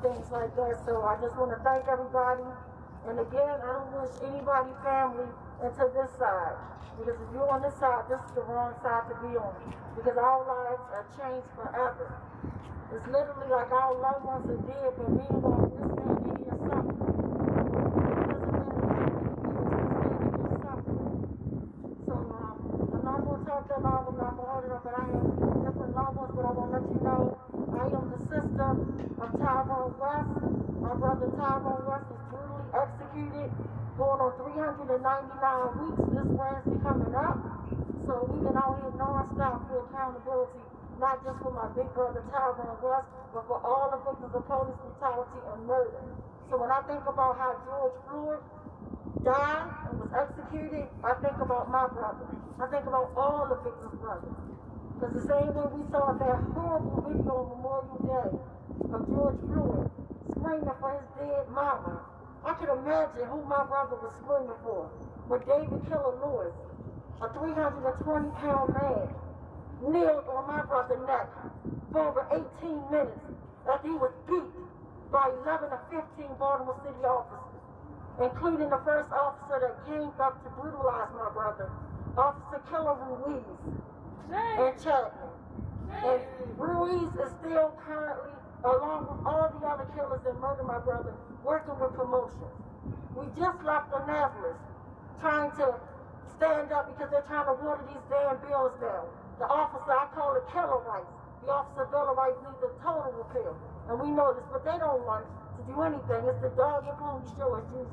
things like that. So I just want to thank everybody. And again, I don't wish anybody family into this side. Because if you're on this side, this is the wrong side to be on. Because our lives are changed forever. It's literally like our loved ones are dead, but meanwhile, we're standing here suffering. It doesn't matter how many years we're standing here suffering. So I'm not going to talk that long, I'm not going to hold it up, but I have different loved ones, but I want to let you know I am the sister of Tyrone West. My brother Tyrone West was brutally executed, going on 399 weeks this Wednesday coming up. So we've been out here non-stop for accountability, not just for my big brother Tyrone West, but for all the victims of police brutality and murder. So when I think about how George Floyd died and was executed, I think about my brother. I think about all the victims' brothers. Because the same way we saw that horrible video on Memorial Day of George Floyd screaming for his dead mama, I could imagine who my brother was screaming for. When David Killer Lewis, a 320-pound man, kneeled on my brother's neck for over 18 minutes after he was beat by 11 or 15 Baltimore City officers, including the first officer that came up to brutalize my brother, Officer Killer Ruiz and Chapman. And Ruiz is still currently, along with all the other killers that murdered my brother, working with promotions. We just left Annapolis trying to stand up because they're trying to water these damn bills down. The officer, I call it killer rights. The officer Bill of Rights needs a total repeal. And we know this, but they don't want to do anything. It's the dog and pony show as usual.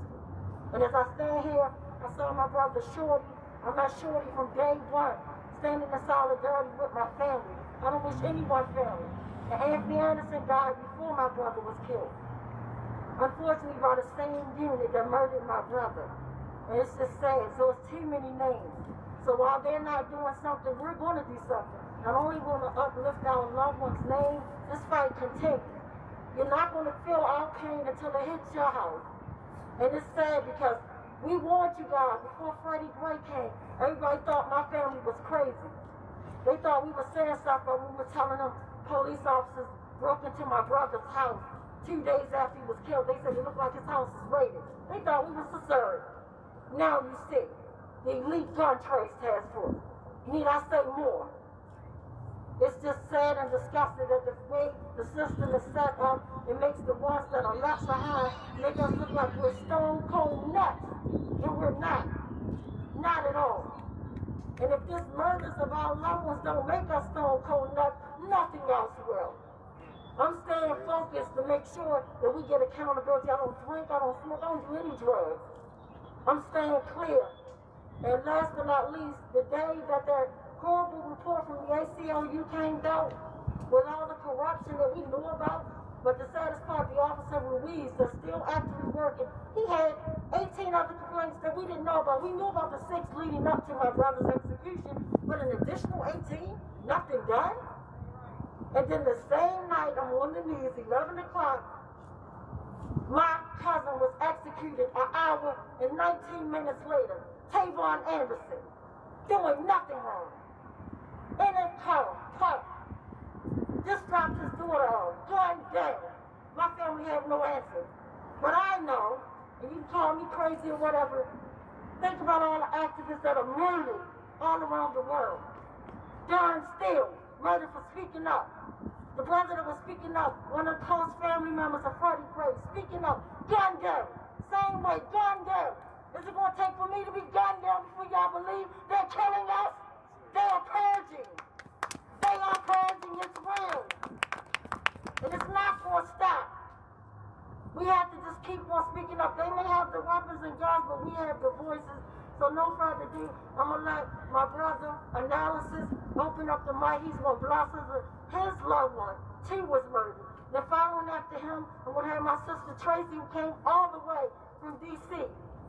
And as I stand here, I saw my brother Shorty. I met Shorty from day one, standing in solidarity with my family. I don't wish anyone family. And Anthony Anderson died before my brother was killed. Unfortunately, by the same unit that murdered my brother. And it's just sad, so it's too many names. So while they're not doing something, we're going to do something. Not only going to uplift our loved one's name, this fight continues. You're not going to feel our pain until it hits your house. And it's sad because we warned you guys before Freddie Gray came. Everybody thought my family was crazy. They thought we were saying stuff, but we were telling them police officers broke into my brother's house 2 days after he was killed. They said it looked like his house was raided. They thought we was absurd. Now you see, the elite gun trace task force. Need I say more? It's just sad and disgusting that the way the system is set up, it makes the ones that are left behind make us look like we're stone cold nuts. And we're not. Not at all. And if this murders of our loved ones don't make us stone cold nuts, nothing else will. I'm staying focused to make sure that we get accountability. I don't drink, I don't smoke, I don't do any drugs. I'm staying clear. And last but not least, the day that horrible report from the ACLU came out with all the corruption that we knew about, but the saddest part, the officer Ruiz that's still actively working, he had 18 other complaints that we didn't know about. We knew about the 6 leading up to my brother's execution, but an additional 18, nothing done. And then the same night, I'm on the news, 11 o'clock, my cousin was executed an hour and 19 minutes later. Tavon Anderson, doing nothing wrong. In a car, park. Just dropped his daughter off, gunned down. My family had no answer. But I know, and you can call me crazy or whatever, think about all the activists that are murdered all around the world. Darn still, murdered for speaking up. The brother that was speaking up, one of the close family members of Freddie Gray, speaking up, gunned down. Same way, gunned down. Is it going to take for me to be gunned down before y'all believe they're killing us? They are purging. They are purging. It's real. And it's not going to stop. We have to just keep on speaking up. They may have the weapons and guns, but we have the voices. So no further ado, I'm going to let my brother, Analysis, open up the mic. He's going to bless his loved one, too, was murdered. Then following after him, I'm going to have my sister Tracy, who came all the way from D.C.,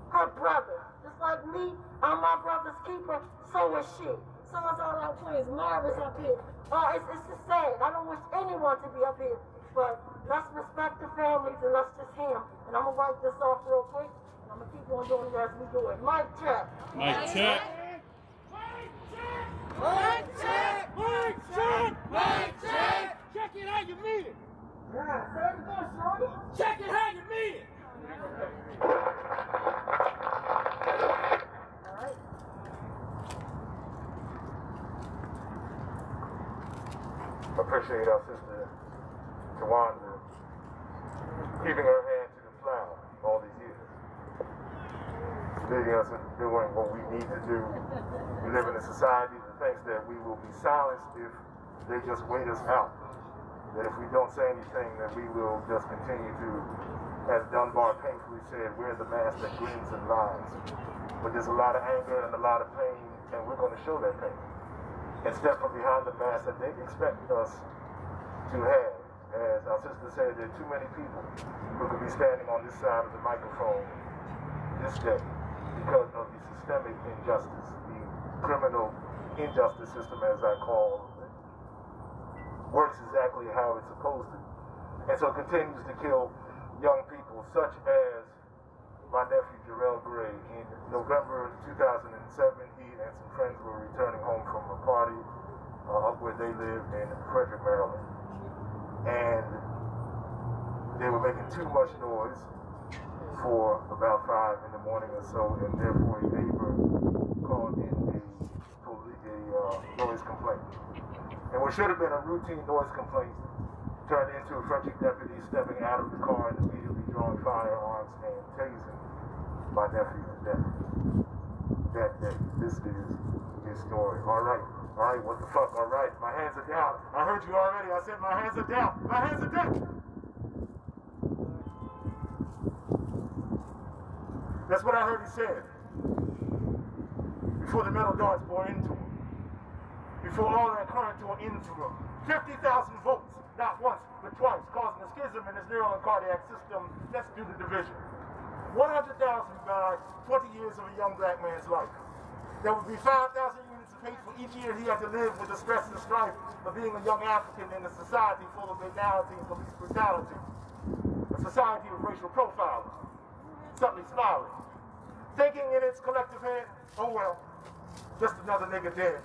her brother. Just like me, I'm my brother's keeper, so is she. So is all our twins. Marva's up here. It's just sad. I don't wish anyone to be up here. But let's respect the families and let's just him. And I'm going to wipe this off real quick. And I'm going to keep on doing it as we do it. Mic check. Mic check. Mic check. Mic check. Mic check. Mic check. Check it how you mean it. Yeah, say it again, Shorty. keeping her hand to the plow all these years, leading us in doing what we need to do. We live in a society that thinks that we will be silenced if they just wait us out. That if we don't say anything, that we will just continue to, as Dunbar painfully said, wear the mask that grins and lies. But there's a lot of anger and a lot of pain, and we're going to show that pain. And step from behind the mask that they expect us to have. As our sister said, there are too many people who could be standing on this side of the microphone this day because of the systemic injustice, the criminal injustice system, as I call it, works exactly how it's supposed to. And so it continues to kill young people, such as my nephew Jarrell Gray. In November 2007, he and some friends were returning home from a party up where they lived in Frederick, Maryland. And they were making too much noise for about 5 in the morning or so, and therefore a neighbor called in a noise complaint. And what should have been a routine noise complaint turned into a Frederick deputy stepping out of the car and immediately drawing firearms and tasing my nephew to death. That day. This is his story. All right, what the fuck? All right, my hands are down. I heard you already. I said my hands are down. My hands are down. That's what I heard he said. Before the metal darts bore into him. Before all that current tore into him. 50,000 volts, not once, but twice, causing a schism in his neural and cardiac system. Let's do the division. 100,000 died, 20 years of a young black man's life. There would be 5,000 units of hate for each year he had to live with the stress and strife of being a young African in a society full of banality and police brutality. A society of racial profiling. Suddenly smiling. Thinking in its collective head, oh well, just another nigga dead.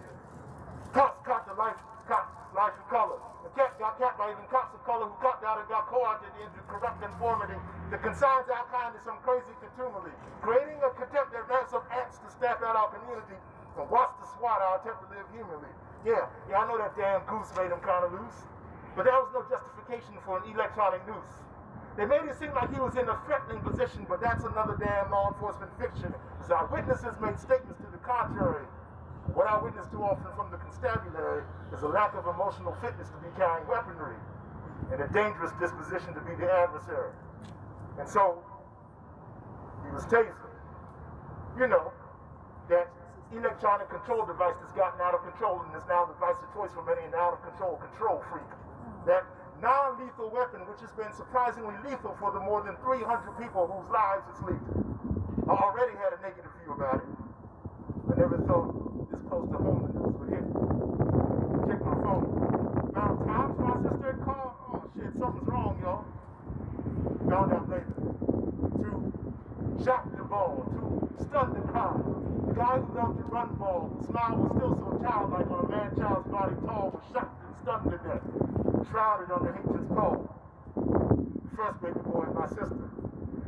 Cops caught the life of color. The cat got caught by even cops of color who caught out and got co-opted into corrupt conformity that consigns our kind to some crazy contumely, creating a contempt that ramps up ants to stamp out our community and watch the SWAT our attempt to live humanly. Yeah, I know that damn goose made him kind of loose, but that was no justification for an electronic noose. They made it seem like he was in a threatening position, but that's another damn law enforcement fiction. As our witnesses made statements to the contrary. What I witnessed too often from the constabulary is a lack of emotional fitness to be carrying weaponry and a dangerous disposition to be the adversary. And so, he was tasered. You know, that electronic control device that's gotten out of control and is now the device of choice for many an out-of-control control freak. That non-lethal weapon, which has been surprisingly lethal for the more than 300 people whose lives it's lethal. I already had a negative view about it. I never thought this close to home the news would hit. Check my phone. Found times my sister had called. Oh shit, something's wrong, y'all. Found out later. To shock the ball, to stun the crowd. The guy who loved to run ball, whose smile was still so childlike on a man-child's body tall, was shocked and stunned to death. Shrouded under hatred's pall. The first baby boy, my sister.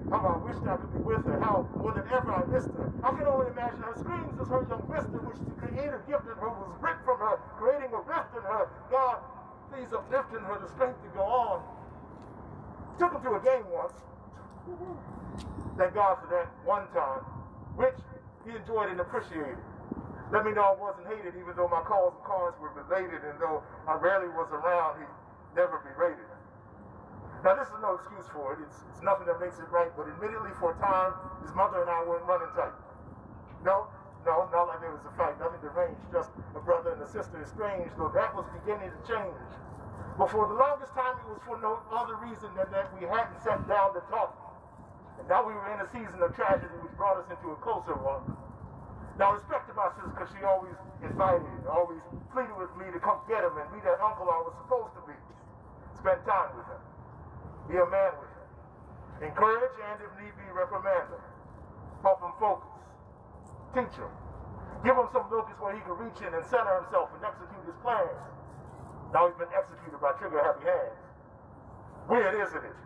How I wished I could be with her, how more than ever I missed her. I can only imagine her screams as her young vista, which the creator gifted her, was ripped from her, creating a rift in her. God, please uplift in her the strength to go on. Took him to a game once. Thank God for that one time, which he enjoyed and appreciated. Let me know I wasn't hated, even though my calls and cards were related, and though I rarely was around, he'd never be rated. Now, this is no excuse for it. It's nothing that makes it right, but admittedly, for a time, his mother and I weren't running tight. No, not like there was a fight, nothing deranged, just a brother and a sister estranged, though that was beginning to change. But for the longest time, it was for no other reason than that we hadn't sat down to talk. And now we were in a season of tragedy which brought us into a closer one. Now, I respected my sister because she always invited, always pleaded with me to come get him and be that uncle I was supposed to be. Spend time with him. Be a man with him. Encourage and, if need be, reprimand him. Help him focus. Teach him. Give him some locus where he can reach in and center himself and execute his plans. Now he's been executed by trigger-happy hands. Weird, isn't it?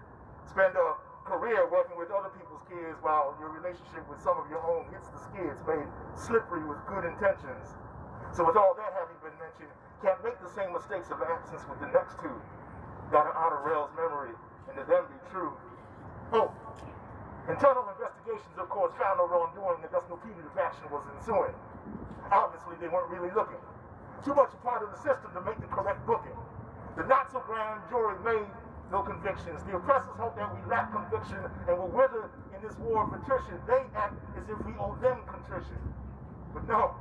Spend a career working with other people's kids while your relationship with some of your own hits the skids, made slippery with good intentions. So with all that having been mentioned, can't make the same mistakes of absence with the next two. Gotta honor Rel's memory and to them be true. investigations, of course, found no wrongdoing and thus no punitive action was ensuing. Obviously, they weren't really looking. Too much a part of the system to make the correct booking. The not-so-grand jury made no convictions. The oppressors hope that we lack conviction and will wither in this war of attrition. They act as if we owe them contrition. But no.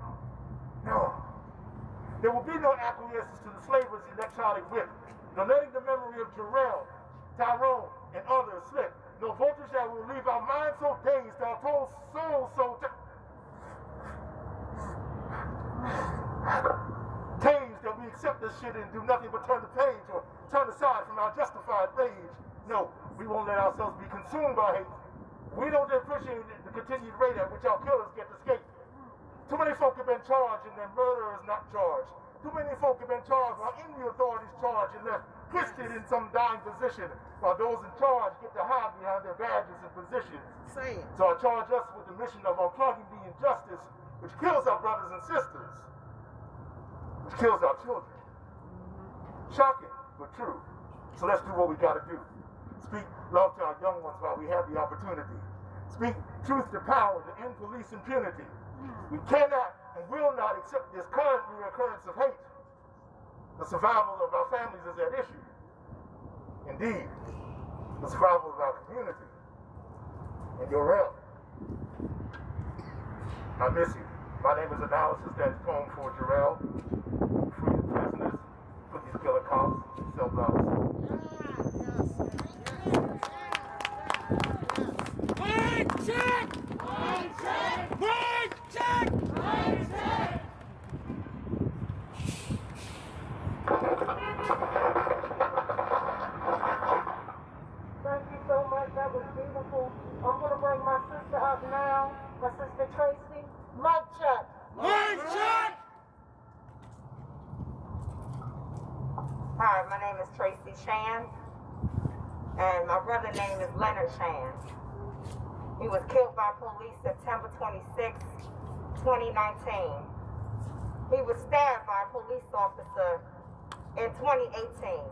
There will be no acquiescence to the slaver's electronic whip. No letting the memory of Jarrell, Tyrone, and others slip. No voltage that will leave our minds so dazed, our whole soul so tased that we accept this shit and do nothing but turn the page or turn aside from our justified rage. No, we won't let ourselves be consumed by hate. We don't appreciate the continued rate at which our killers get escaped. Too many folk have been charged and their murderers not charged. Too many folk have been charged while in the authorities charged and left twisted in some dying position, while those in charge get to hide behind their badges and positions. So I charge us with the mission of unplugging the injustice which kills our brothers and sisters, which kills our children. Shocking, but true. So let's do what we gotta do. Speak love to our young ones while we have the opportunity. Speak truth to power to end police impunity. We cannot and will not accept this current reoccurrence of hate. The survival of our families is at issue. Indeed, the survival of our community. And your help. I miss you. My name is Analysis. That's poem for Jarrell. Free the prisoners. Put these killer cops in cell blocks. Mic check! Mic check! Mic check! Mic check! Thank you so much. That was beautiful. I'm going to bring my sister up now. My sister Tracy. Mic check. Mic check! Hi, my name is Tracy Shan, and my brother's name is Leonard Shan. He was killed by police September 26, 2019. He was stabbed by a police officer in 2018.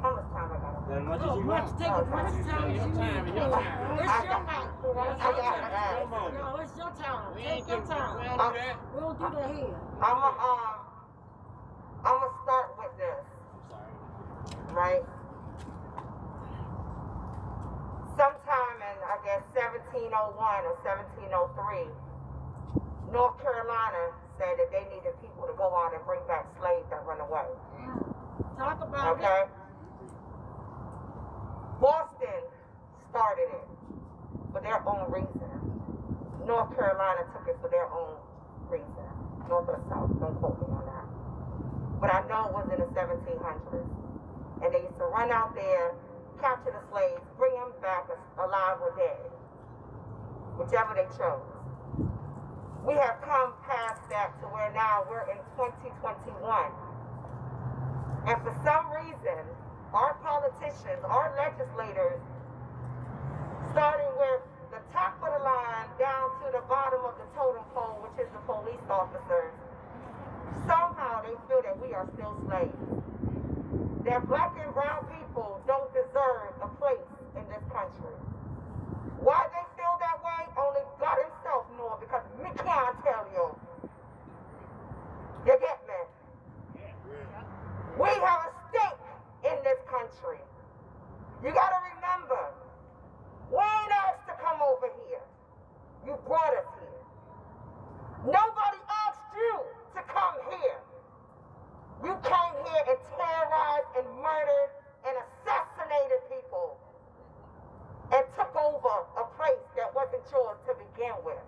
How much time I got? As much as you want. Take as much time as you want. It's your night. No, it's your time. Take your time. We don't do that here. I'm gonna start with this. Right? Sometime in, I guess, 1701 or 1703, North Carolina said that they needed people to go out and bring back slaves that run away. Talk about Okay? Boston started it for their own reason. North Carolina took it for their own reason. North or South, don't quote me on that. But I know it was in the 1700s. And they used to run out there, capture the slaves, bring them back alive or dead, whichever they chose. We have come past that to where now we're in 2021. And for some reason, our politicians, our legislators, starting with the top of the line down to the bottom of the totem pole, which is the police officers, somehow they feel that we are still slaves. That black and brown people don't deserve a place in this country. Why they feel that way, only God himself knows, because me can't tell you. You get me? We have a stake in this country. You gotta remember, we ain't asked to come over here. You brought us here. Nobody asked you to come here. You came here and terrorized and murdered and assassinated people and took over a place that wasn't yours to begin with.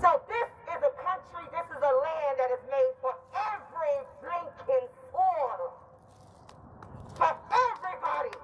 So this is a country, this is a land that is made for every blinking soul. For everybody.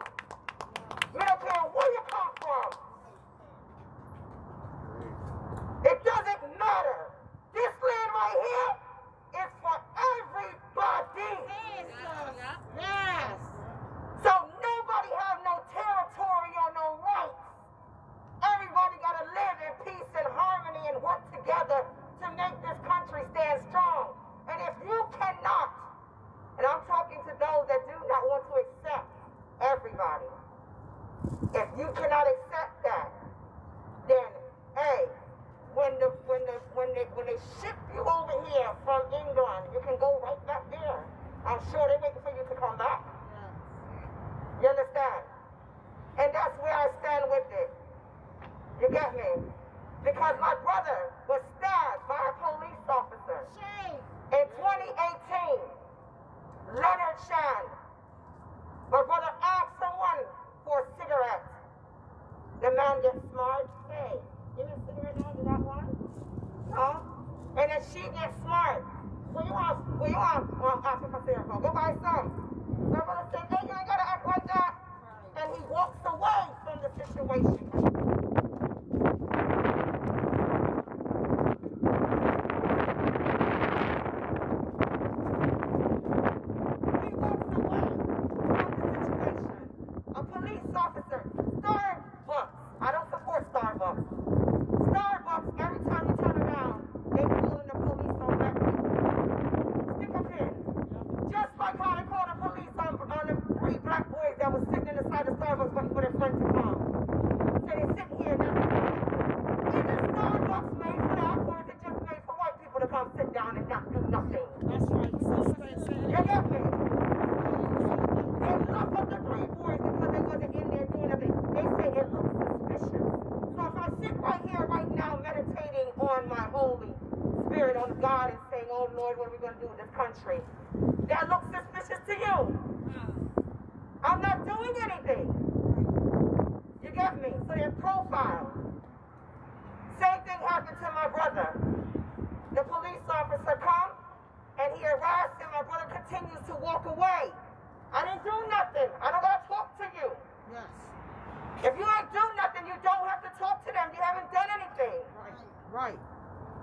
on my Holy Spirit, on God, and saying, oh Lord, what are we going to do with this country? That looks suspicious to you. I'm not doing anything. You get me? So their profile. Same thing happened to my brother. The police officer comes and he harassed him. My brother continues to walk away. I didn't do nothing. I don't got to talk to you. Yes. If you ain't do nothing, you don't have to talk to them. You haven't done anything. Right.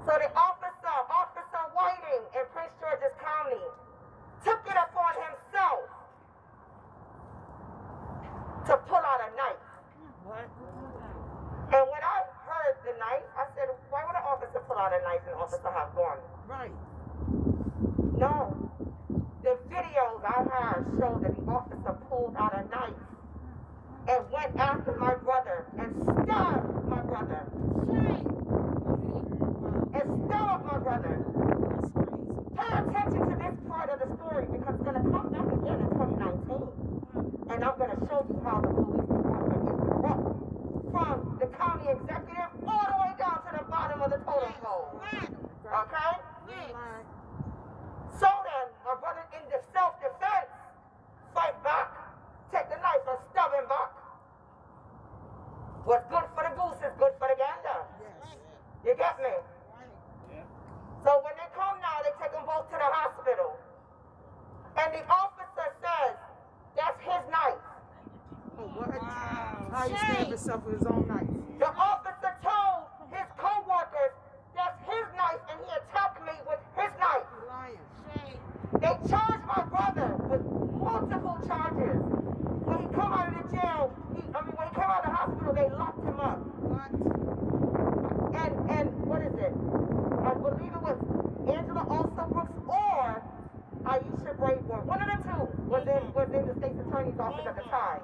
So the Officer Whiting in Prince George's County, took it upon himself to pull out a knife. What? And when I heard the knife, I said, why would an officer pull out a knife and an officer have gun? Right. No. The videos I have show that the officer pulled out a knife and went after my brother and stabbed my brother. And stabbed my brother. Pay attention to this part of the story because it's going to come back again in 2019. And I'm going to show you how the police department is corrupt. From the county executive all the way down to the bottom of the totem pole. Okay? So then, my brother in the self-defense, fight back, take the knife and stab him back. What's good for the goose is good for the gander. You get me? So when they come now, they take them both to the hospital. And the officer says, that's his knife. Oh, what? How he stabbed himself with his own knife? The officer told his co-workers, that's his knife, and he attacked me with his knife. Lying. They charged my brother with multiple charges. When he come out of the jail, when he came out of the hospital, they locked him up. What? And what is it? I believe it was Angela Olsa Brooks or Aisha Braidwell. One of the two was in the state's attorney's office at the time.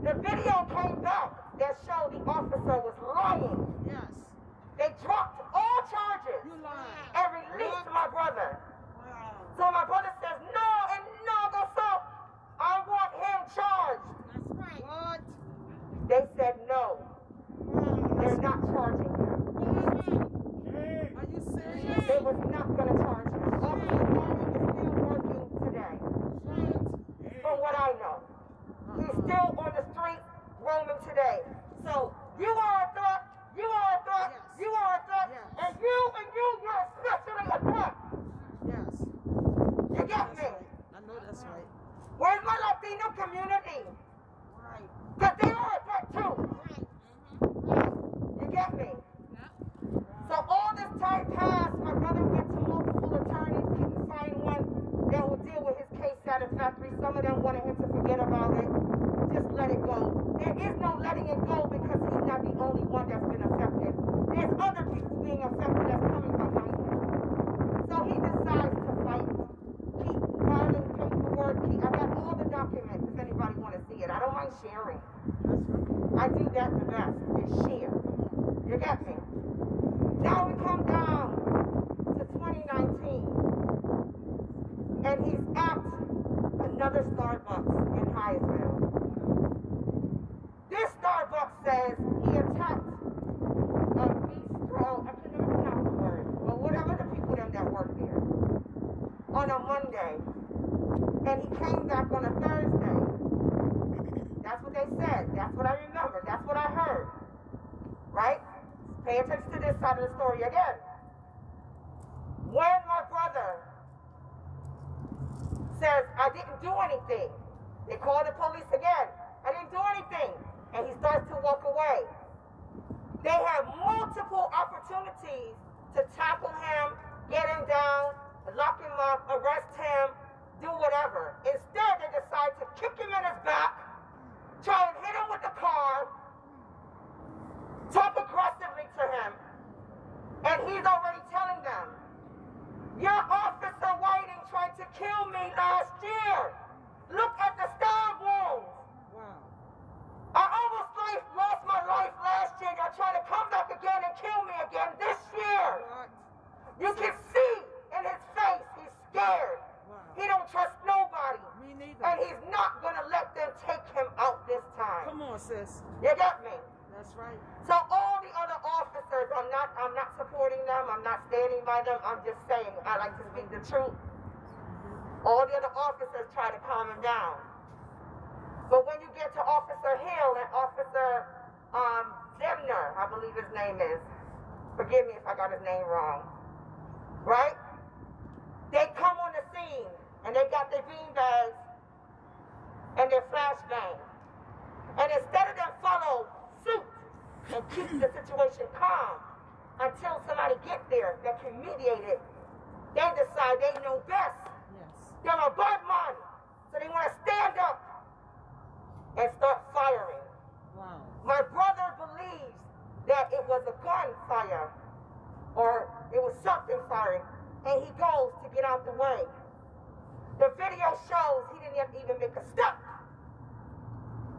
The video came back that showed the officer was lying. Yes. They dropped all charges You lying. and released my brother. Wow. So my brother says, no, and no, go stop. I want him charged. That's right. What? They said no. They're not charging him. Are you serious? They was not going to charge him. Officer Whiting is still working today. From what I know. He's still on the street roaming today. So you are a threat. You are a threat. Yes. You are a threat. Yes. And you're especially a threat. Yes. You get That's me? right. I know that's right. Where's my Latino community? Right. Because they are a threat too. You get me? So all this time passed, my brother went to multiple attorneys, couldn't find one that would deal with his case satisfactorily. Some of them wanted him to forget about it, just let it go. There is no letting it go because he's not the only one that's been affected. There's other people being affected that's coming behind him. So he decides to fight, keep filing paperwork, I got all the documents if anybody want to see it. I don't mind sharing. I do that the best, is share. You get me? Now we come down to 2019, and he's at another Starbucks in Hyattsville. This Starbucks says he attacked a bistro, I can never pronounce the word, but whatever the people them that work there, on a Monday, and he came back on a Thursday. That's what they said. That's what I remember. That's what I heard. Right? Pay attention to this side of the story again. When my brother says, I didn't do anything, they call the police again. I didn't do anything. And he starts to walk away. They have multiple opportunities to tackle him, get him down, lock him up, arrest him, do whatever. Instead, they decide to kick him in his back, try and hit him with the car, talk aggressively to him, and he's already telling them, your Officer Whiting tried to kill me last year. Look at the stab wounds. Wow. I almost lost my life last year. Y'all trying to come back again and kill me again this year. What? You can see in his face he's scared. Wow. He don't trust nobody. Me neither. And he's not going to let them take him out this time. Come on, sis. You get me? That's right. So all the other officers officers, I'm not supporting them. I'm not standing by them. I'm just saying I like to speak the truth. All the other officers try to calm him down. But when you get to Officer Hill and Officer Zimner, I believe his name is. Forgive me if I got his name wrong. Right? They come on the scene and they got their beanbags and their flashbangs. And instead of them follow suit and keep the situation calm until somebody gets there that can mediate it, they decide they know best. They're a bad man, so they want to stand up and start firing. Wow. My brother believes that it was a gunfire or it was something firing, and he goes to get out the way. The video shows he didn't even make a step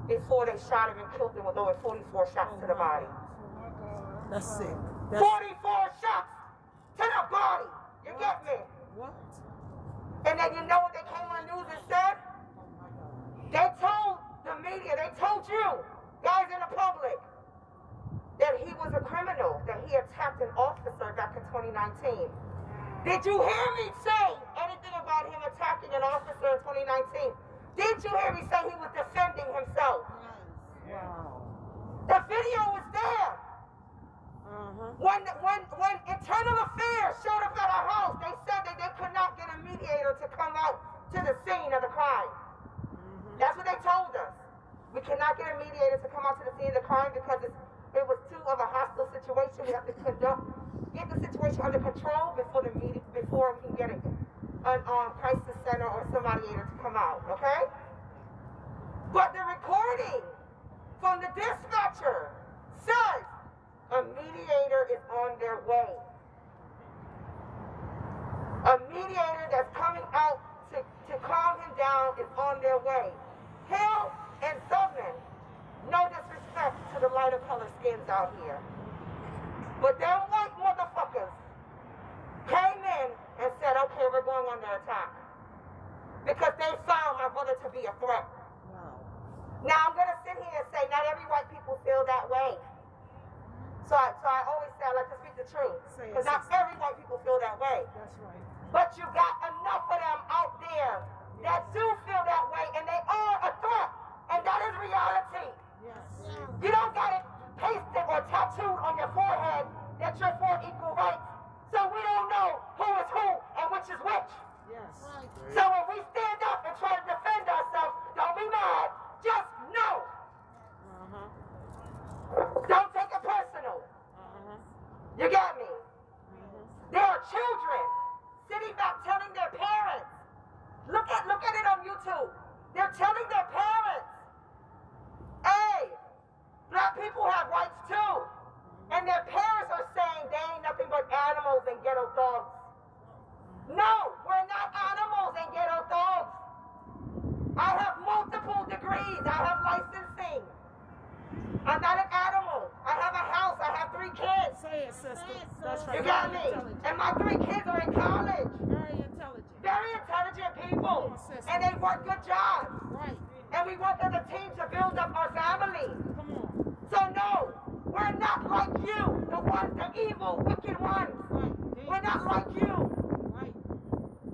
before they shot him and killed him with over 44 shots to the body. That's sick. 44 shots to the body. You get me? What? And then you know what they came on the news and said? They told the media, they told you, guys in the public, that he was a criminal, that he attacked an officer back in 2019. Did you hear me say anything about him attacking an officer in 2019? Did you hear me say he was defending himself? Wow. The video was there. When Internal Affairs showed up at our house, they said that they could not get a mediator to come out to the scene of the crime. That's what they told us. We cannot get a mediator to come out to the scene of the crime because it was too of a hostile situation. We have to get the situation under control before we can get a crisis center or somebody able to come out, okay? But the recording from the dispatcher says a mediator is on their way. A mediator that's coming out to calm him down is on their way. Hill and Southern, no disrespect to the lighter colored skins out here, but them white motherfuckers came in and said, okay, we're going under attack. Because they found my brother to be a threat. Wow. Now I'm going to sit here and say not every white people feel that way. So I always say I like to speak the truth. Because not every white people feel that way. That's right. But you got enough of them out there that do feel that way, and they are a threat. And that is reality. Yes. You don't got it pasted or tattooed on your forehead that you're for equal rights. So we don't know who is who and which is which. Yes. So when we stand up and try to defend ourselves, don't be mad. Just know. Don't take it personal. You got me? There are children sitting back telling their parents. Look at it on YouTube. They're telling their parents, hey, black people have rights too. And their parents are saying they ain't nothing but animals and ghetto dogs. No, we're not animals and ghetto dogs. I have multiple degrees. I have licensing. I'm not an animal. I have a house. I have 3 kids. Say it, sister. That's right. You got me? And my 3 kids are in college. Very intelligent. Very intelligent people. And they work good jobs. Right. And we work as a team to build up our family. Come on. So no, we're not like you, the ones, the evil, wicked ones. Right. We're not like you. Right.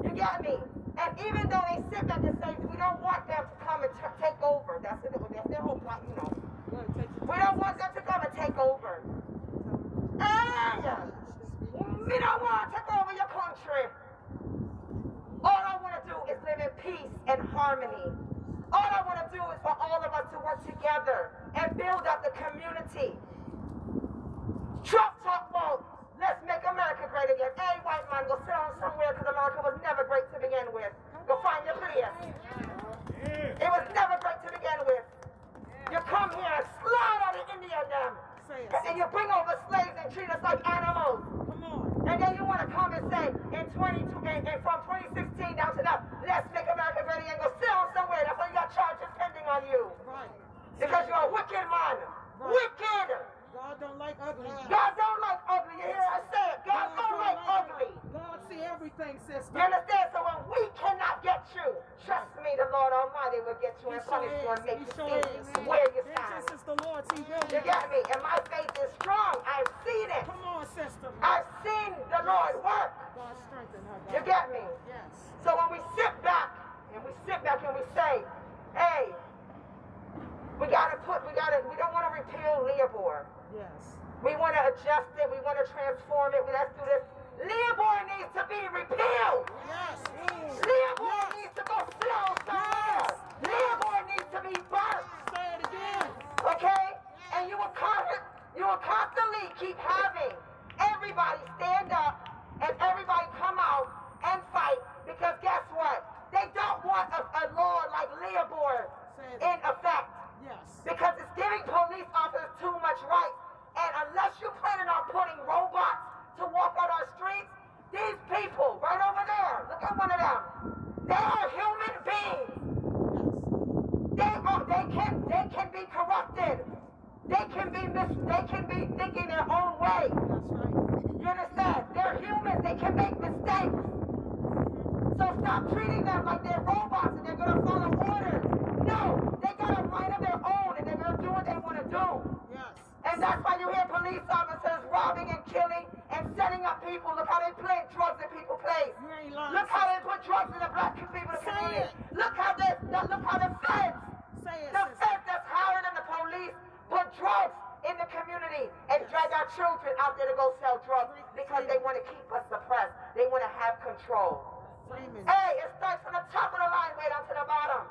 You get me? And even though they sit back and say we don't want them to come and take over, that's their whole plot, you know. We don't want them to come and take over. Hey, we don't want to take over your country. All I want to do is live in peace and harmony. All I want to do is for all of us to work together and build up the community. Trump talk about, let's make America great again. Hey, white man, go sit down somewhere because America was never great to begin with. Go find your place. It was never great to begin with. You come here and slide on the Indian them. And then you bring over slaves and treat us like animals. Come on. And then you want to come and say, from 2016 down to now, let's make America great again. Go sit down somewhere. That's why you got charges pending on you. Right. Because you're a wicked man. Right. Wicked. God don't like ugly. God don't like ugly. You hear I say it? God don't like ugly. God see everything, sister. You understand? So when we cannot get you, trust me, the Lord Almighty will get you and punish you and make you see where you stand. Vengeance is the Lord's. He will. You get me? And my faith is strong. I've seen it. Come sister. I've seen the Lord work. God strengthen her. You get me? Yes. So when we sit back and we say, hey, we don't want to repeal Leopold. Yes. We want to adjust it. We want to transform it. Let's do this. Leopold needs to be repealed. Yes. Leopold needs to go slow somewhere. Leopold needs to be burnt. Say it again. Okay? And you will constantly keep having everybody stand up and everybody come out and fight, because guess what? They don't want a law like Leopold in effect. Yes. Because it's giving police officers too much right. And unless you're planning on putting robots to walk on our streets, these people right over there, look at one of them. They are human beings. They can be corrupted. They can be thinking their own way. That's right. You understand? They're humans. They can make mistakes. So stop treating them like they're robots and they're gonna follow orders. No, they got a mind of their own and they're gonna do what they want to do. Yes. And that's why you hear police officers robbing and killing and setting up people. Look how they plant drugs in people's place. You ain't lying. Look how they put drugs in the black people's community. Look how the feds, the feds that's higher than the police, put drugs in the community and drag our children out there to go sell drugs because they want to keep us suppressed. They want to have control. Hey, it starts from the top of the line way down to the bottom.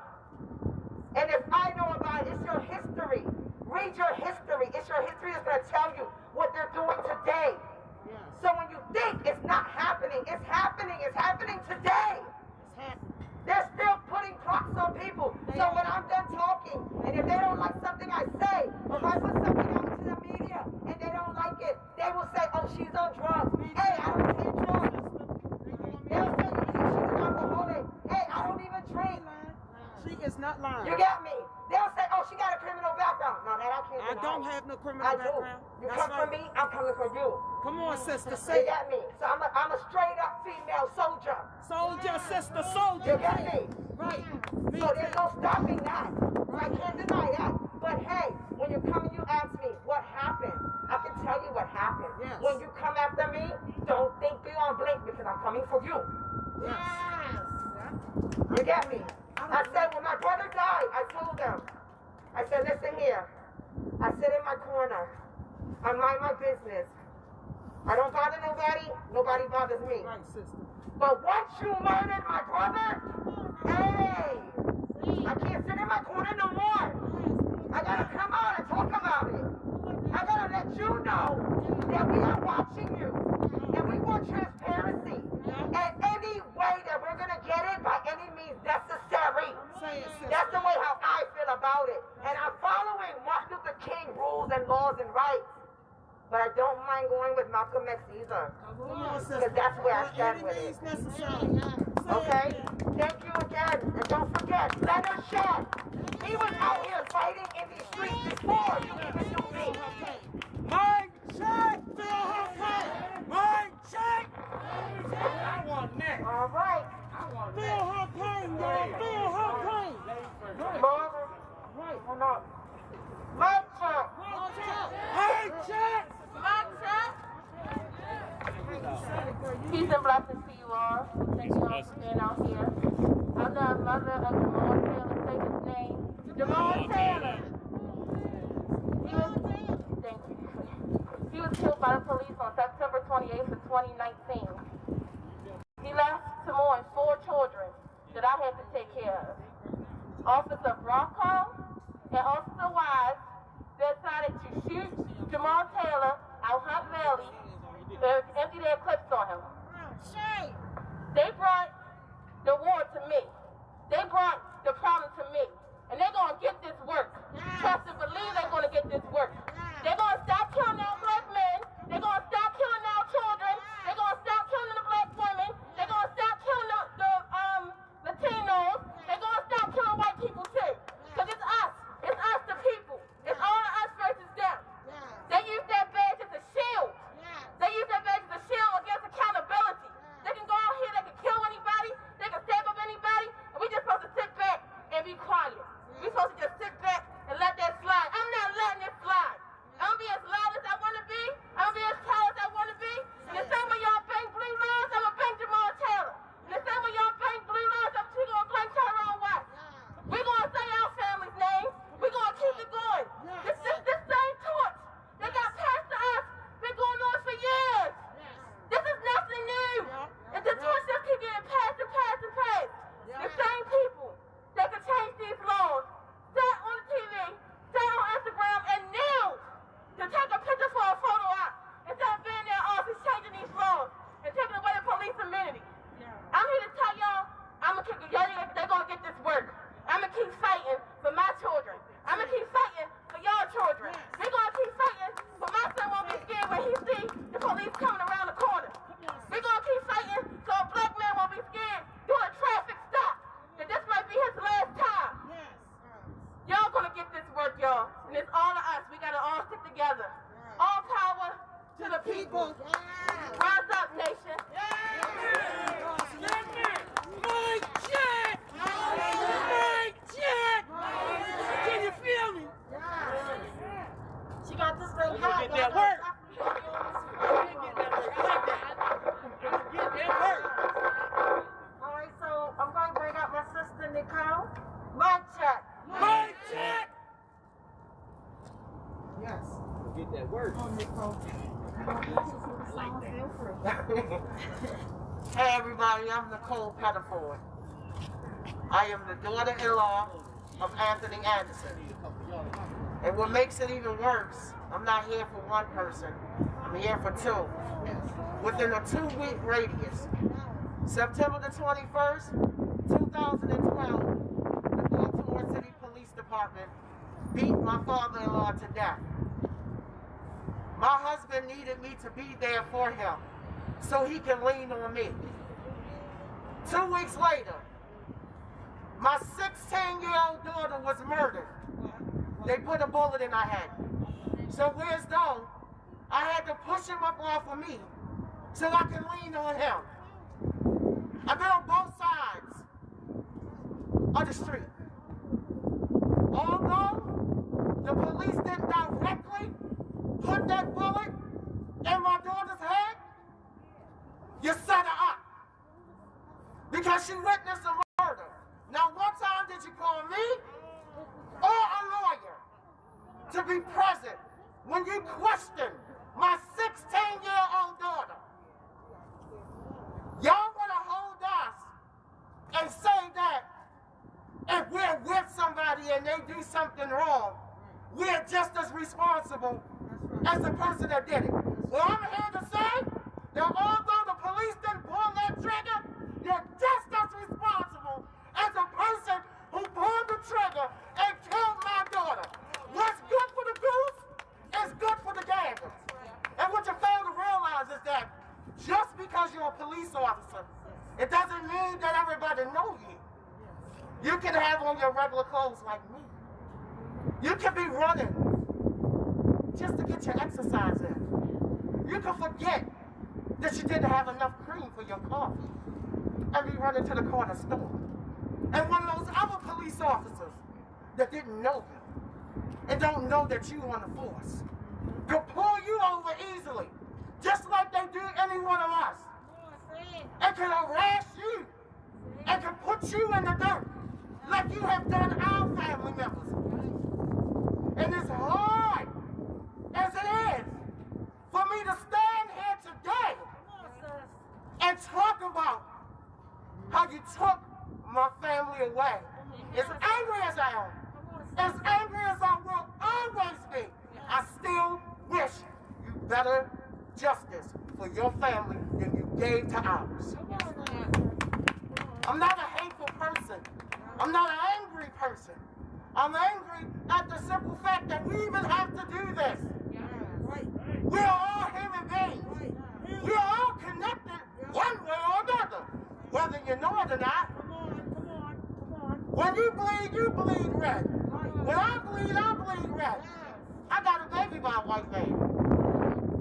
And if I know about it, it's your history. Read your history. It's your history that's going to tell you what they're doing today. Yes. So when you think it's not happening, it's happening. It's happening today. It's happening. They're still putting clocks on people. So when I'm done talking, and if they don't like something I say, or if I put something out into the media and they don't like it, they will say, oh, she's on drugs. Hey, I don't take drugs. They'll say, she's an alcoholic. Hey, I don't even drink. She is not lying. You get me? They'll say, oh, she got a criminal background. No, that I can't I deny. don't have no criminal I do. background. You That's come for right. me, I'm coming for you. Come on, sister, You say it. get me? So I'm a straight up female soldier. Soldier, sister, soldier. You get me? Right. Me So there's too. no stopping that. I can't deny that. But hey, when you come and you ask me what happened, I can tell you what happened. Yes. When you come after me, don't think beyond blink because I'm coming for you. Yes. You get me? I said when my brother died, I told him, I said, listen here. I sit in my corner. I mind my business. I don't bother nobody. Nobody bothers me. Right, sister. But once you murdered my brother, hey, I can't sit in my corner no more. I gotta come out and talk about it. I gotta let you know that we are watching you. And we want transparency. And any way that we're gonna get it by any means necessary. Say it, sister. That's the way how I feel about it. And I'm following Martin Luther King rules and laws and rights. But I don't mind going with Malcolm X either. Come on, sister. Because that's where I By stand any with it. means necessary. Say Okay? it again. Thank you again. And don't forget, Leonard Shed. He was out here fighting in these streets before you even knew me. Mike, check. Feel her pain. Mike, check. I want next. All right. Feel her pain, y'all. Feel her pain. Marvin. Right. Hold on. Mike check. Mike, check. Peace and blessings to you all. Thank you all for being out here. I'm the mother of Jamal Taylor. Say his name. Jamal Taylor. He was killed by the police on September 28th of 2019. He left to mourn 4 children that I had to take care of. Officer Bronco and Officer Wise decided to shoot Jamal Taylor out Hunt Valley and empty their clips on him. They brought the war to me. They brought the problem to me. And they're going to get this work. Trust and believe they're going to get this work. They're going to stop killing our black men. They're going to stop killing our children. They're going to stop y'all. And it's all of us. We got to all stick together. All power to the people. Rise up, nation. Mike check! Mike check! Can you feel me? She got this thing hot. Get that work. Get that work. I like that. Get that work. All right, so I'm going to bring out my sister, Nicole. Mic check. Mike check! Yes. Get that work. Oh, Nicole. Hey everybody, I'm Nicole Pettiford. I am the daughter-in-law of Anthony Anderson. And what makes it even worse, I'm not here for one person, I'm here for two. Within a 2-week radius, September the 21st, 2012, the Baltimore City Police Department beat my father-in-law to death. My husband needed me to be there for him so he can lean on me. 2 weeks later, my 16-year-old daughter was murdered. They put a bullet in her head. So where's though I had to push him up off of me so I can lean on him. I've been on both sides of the street. Although the police didn't directly put that bullet in my daughter's head, you set her up because she witnessed a murder. Now, what time did you call me or a lawyer to be present when you questioned my 16-year-old daughter? Y'all want to hold us and say that if we're with somebody and they do something wrong, we're just as responsible as the person that did it. Well, I'm here to say that although the police didn't pull that trigger, you're just as responsible as the person who pulled the trigger and killed my daughter. What's good for the goose is good for the gander. And what you fail to realize is that just because you're a police officer, it doesn't mean that everybody knows you. You can have on your regular clothes like me. You can be running just to get your exercise in. You can forget that you didn't have enough cream for your coffee and be running to the corner store. And one of those other police officers that didn't know you and don't know that you on the force could pull you over easily, just like they do any one of us, and can harass you and can put you in the dirt like you have done our family members. And as hard as it is for me to stand here today and talk about how you took my family away, as angry as I am, as angry as I will always be, I still wish you better justice for your family than you gave to ours. I'm not a hateful person. I'm not an angry person. I'm angry at the simple fact that we even have to do this. We are all human beings. We are all connected one way or another, whether you know it or not. When you bleed red. When I bleed red. I got a baby by a white man.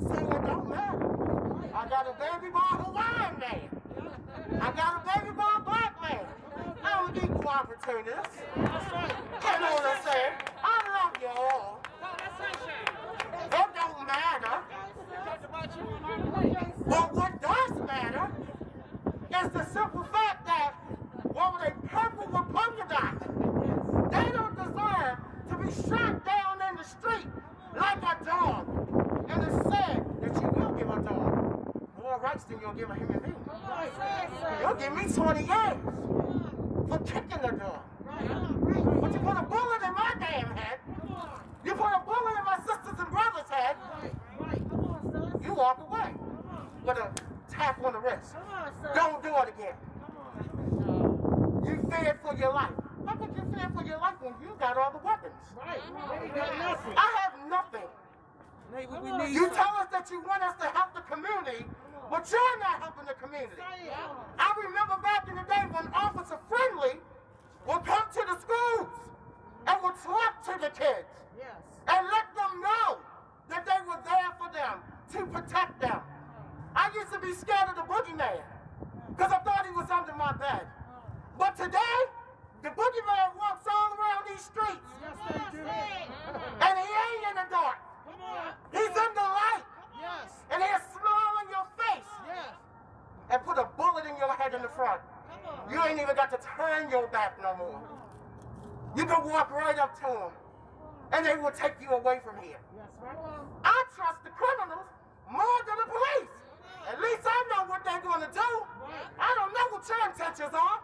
So it don't matter. I got a baby by a Hawaiian man. I got a baby by a black man. I'm an equal opportunist. You know what I'm saying? I love you all. It don't matter. But what does matter is the simple fact that what were they purple with polka dots? They don't deserve to be shot down in the street like a dog. And it's sad that you will give a dog more rights than you'll give a human being. You'll give me 20 years for kicking the dog. But you put a bullet in my damn head. You put a bullet in my sisters and brothers' head. You walk away with a tap on the wrist. Don't do it again. You feared for your life. How could you fear for your life when you got all the weapons? I have nothing. You tell us that you want us to help the community, but you're not helping the community. I remember back in the day when Officer Friendly would come to the schools and would talk to the kids and let them know that they were there for them, to protect them. I used to be scared of the boogeyman because I thought he was under my bed. But today, the boogeyman walks all around these streets. And he ain't in the dark. He's in the light. And he'll smile in your face and put a bullet in your head in the front. You ain't even got to turn your back no more. You can walk right up to them and they will take you away from here. I trust the criminals more than the police. At least I know what they're going to do. I don't know what your intentions are.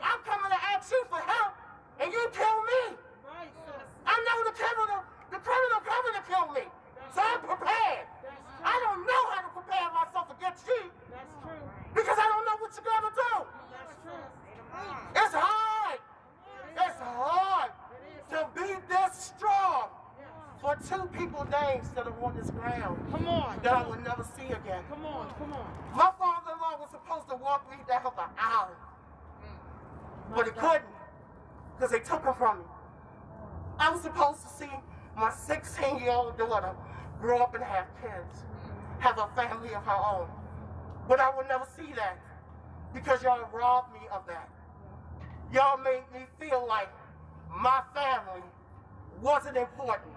I'm coming to ask you for help, and you kill me. I know the criminal coming to kill me, so I'm prepared. I don't know how to prepare myself against you, because I don't know what you're going to do. It's hard. It's hard to be this strong for two people's names that are on this ground that I will never see again. My father-in-law was supposed to walk me down the aisle, but he couldn't because they took him from me. I was supposed to see my 16-year-old daughter grow up and have kids, have a family of her own, but I will never see that because y'all robbed me of that. Y'all made me feel like my family wasn't important.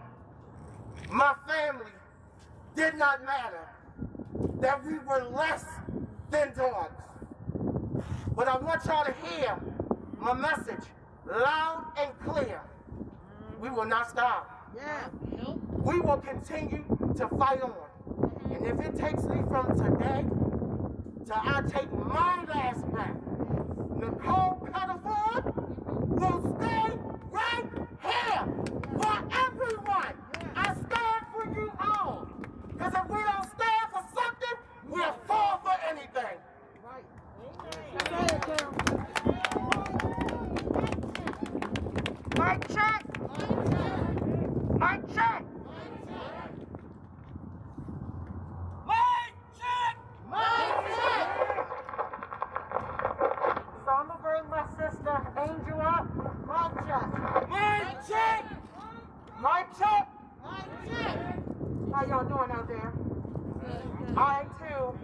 My family did not matter, that we were less than dogs. But I want y'all to hear my message loud and clear. We will not stop. We will continue to fight on. And if it takes me from today till I take my last breath, Nicole Pettiford will stay right here for everyone. I stand for you all. Because if we don't stand for something, we'll fall for anything. Mic check. Mic check. So I'm gonna bring my sister Angel up. Mic check. Mic check. Mic check. How y'all doing out there? I too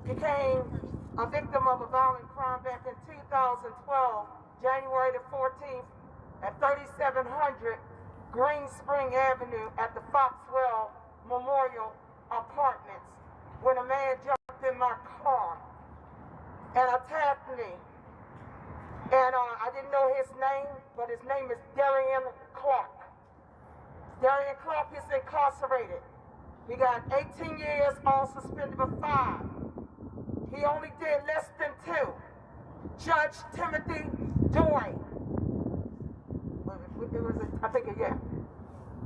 became a victim of a violent crime back in 2012, January the 14th, at 3700 Green Spring Avenue at the Foxwell Memorial Apartments, when a man jumped in my car and attacked me. And I didn't know his name, but his name is Darian Clark. Darian Clark is incarcerated. He got 18 years, all suspended for 5. He only did less than 2. Judge Timothy Doy,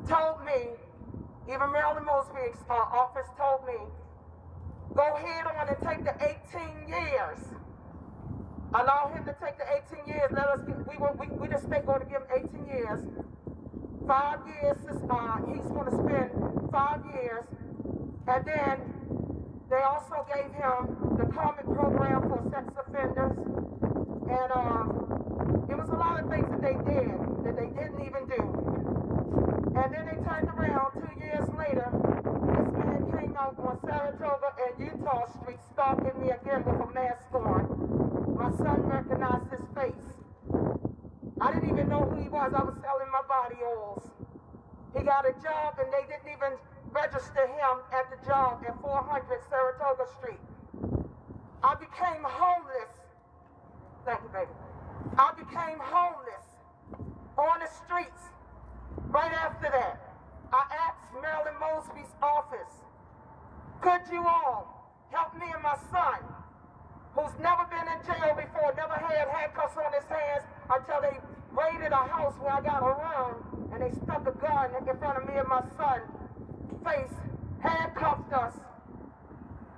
told me, even Marilyn Mosby's office told me, go ahead on and take the 18 years. Allow him to take the 18 years. Let us get, we the state going to give him 18 years. 5 years, he's going to spend 5 years. And then they also gave him the Common Program for sex offenders. And it was a lot of things that they did that they didn't even do. And then they turned around 2 years later. This man came out on Saratoga and Utah Street stalking me again with a mask on. My son recognized his face. I didn't even know who he was. I was selling my body oils. He got a job and they didn't even register him at the job at 400 Saratoga Street. I became homeless. Thank you, baby. I became homeless on the streets. Right after that, I asked Marilyn Mosby's office, could you all help me and my son, who's never been in jail before, never had handcuffs on his hands until they raided a house where I got a room and they stuck a gun in front of me and my son's face, handcuffed us.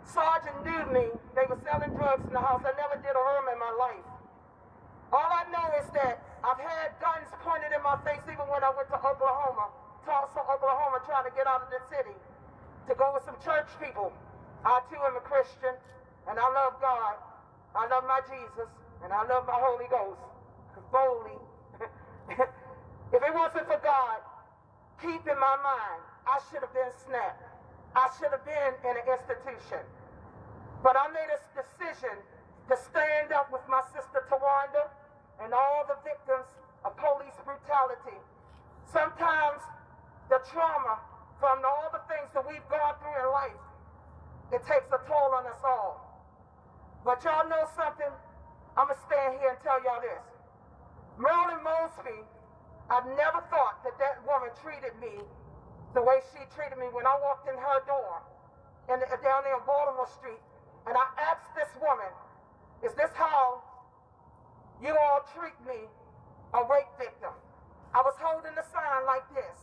Sergeant knew me. They were selling drugs in the house. I never did a room in my life. All I know is that I've had guns pointed in my face even when I went to Oklahoma, Tulsa, Oklahoma, trying to get out of the city to go with some church people. I too am a Christian, and I love God. I love my Jesus, and I love my Holy Ghost. Boldly. If it wasn't for God, keep in my mind, I should have been snapped. I should have been in an institution. But I made a decision to stand up with my sister Tawanda and all the victims of police brutality. Sometimes the trauma from all the things that we've gone through in life, it takes a toll on us all. But y'all know something? I'm gonna stand here and tell y'all this. Marilyn Mosby, I've never thought that that woman treated me the way she treated me when I walked in her door down there on Baltimore Street, and I asked this woman, is this how you all treat me, a rape victim? I was holding the sign like this.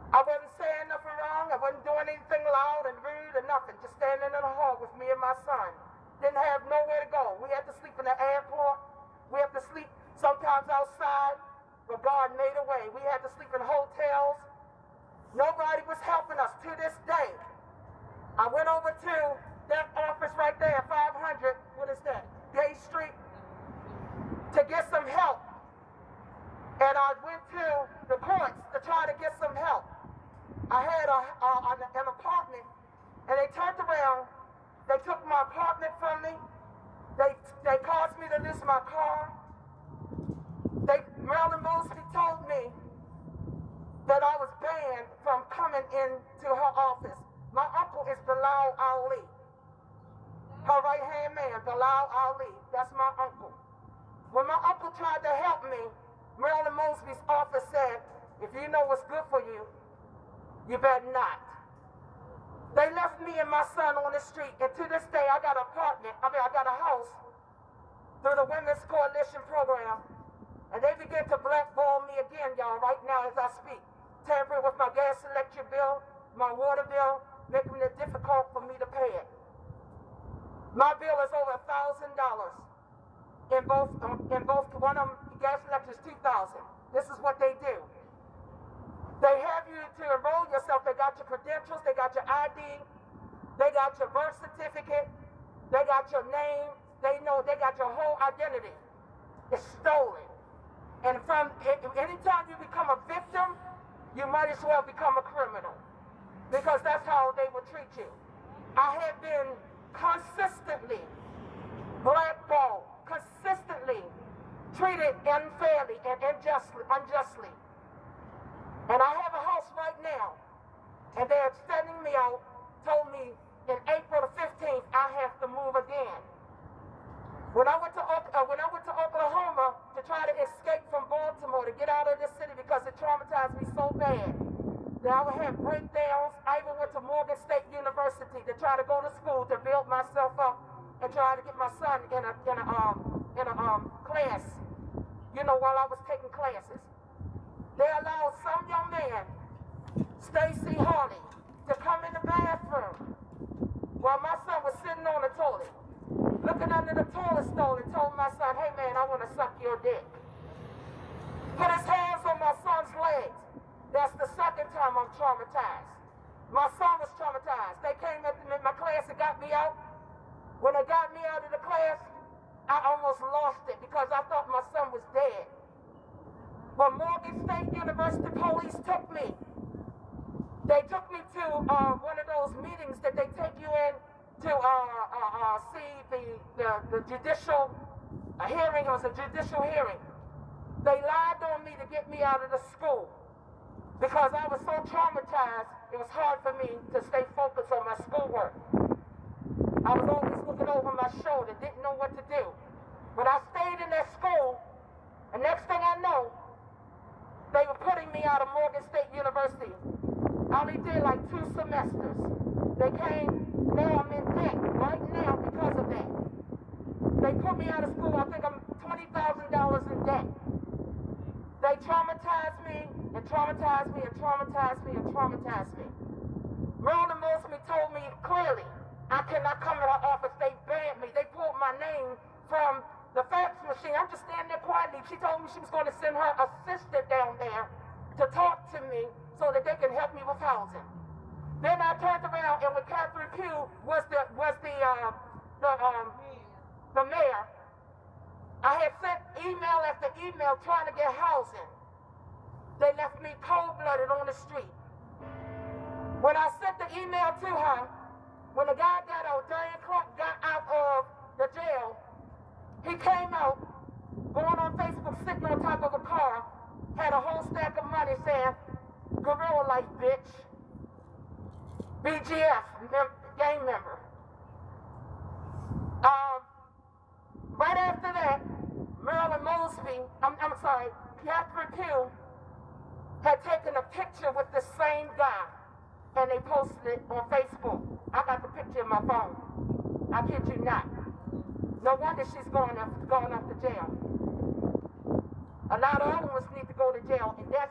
I wasn't saying nothing wrong. I wasn't doing anything loud and rude or nothing. Just standing in the hall with me and my son. Didn't have nowhere to go. We had to sleep in the airport. We had to sleep sometimes outside, but God made a way. We had to sleep in hotels. Nobody was helping us to this day. I went over to that office right there, 500, what is that, Gay Street, to get some help. And I went to the courts to try to get some help. I had an apartment, and they turned around. They took my apartment from me. They caused me to lose my car. Marilyn Mosby told me that I was banned from coming into her office. My uncle is Bilal Ali. Her right-hand man, Bilal Ali. That's my uncle. When my uncle tried to help me, Marilyn Mosby's office said, if you know what's good for you, you better not. They left me and my son on the street, and to this day, I got an apartment, I got a house through the Women's Coalition program, and they begin to blackball me again, y'all, right now as I speak. Tampering with my gas electric bill, my water bill, making it difficult for me to pay it. My bill is over $1,000. In both, one of them, gas electric is $2,000. This is what they do. They have you to enroll yourself. They got your credentials, they got your ID, they got your birth certificate, they got your name, they got your whole identity. It's stolen. And anytime you become a victim, you might as well become a criminal, because that's how they will treat you. I have been consistently blackballed, consistently treated unfairly and unjustly. And I have a house right now, and they're extending me out, told me in April the 15th, I have to move again. When I went to Oklahoma to try to escape from Baltimore, to get out of this city because it traumatized me so bad that I would have breakdowns. I even went to Morgan State University to try to go to school to build myself up and try to get my son in a class, while I was taking classes. They allowed some young man, Stacy Harley, to come in the bathroom while my son was sitting on the toilet, looking under the toilet stall, and told my son, hey man, I want to suck your dick. Put his hands on my son's legs. That's the second time I'm traumatized. My son was traumatized. They came up in my class and got me out. When they got me out of the class, I almost lost it because I thought my son was dead. When Morgan State University police took me, they took me to one of those meetings that they take you in to see the judicial hearing. It was a judicial hearing. They lied on me to get me out of the school because I was so traumatized, it was hard for me to stay focused on my schoolwork. I was always looking over my shoulder, didn't know what to do. But I stayed in that school, and next thing I know, they were putting me out of Morgan State University. I only did like 2 semesters. They came, now I'm in debt right now because of that. They put me out of school, I think I'm $20,000 in debt. They traumatized me, and traumatized me, and traumatized me, and traumatized me. Marilyn Mosby told me clearly, I cannot come to her office. They banned me. They pulled my name from the fax machine. I'm just standing there quietly. She told me she was going to send her assistant down there to talk to me so that they can help me with housing. Then I turned around, and when Catherine Pugh was the mayor, I had sent email after email trying to get housing. They left me cold-blooded on the street. When I sent the email to her, when the guy got out, Diane Clark got out of the jail, he came out, going on Facebook, sitting on top of a car, had a whole stack of money saying, "Gorilla Life, bitch." BGF, gang member. Right after that, Marilyn Mosby, Catherine Pugh had taken a picture with the same guy, and they posted it on Facebook. I got the picture in my phone. I kid you not. No wonder she's going off to jail. A lot of other ones need to go to jail, and that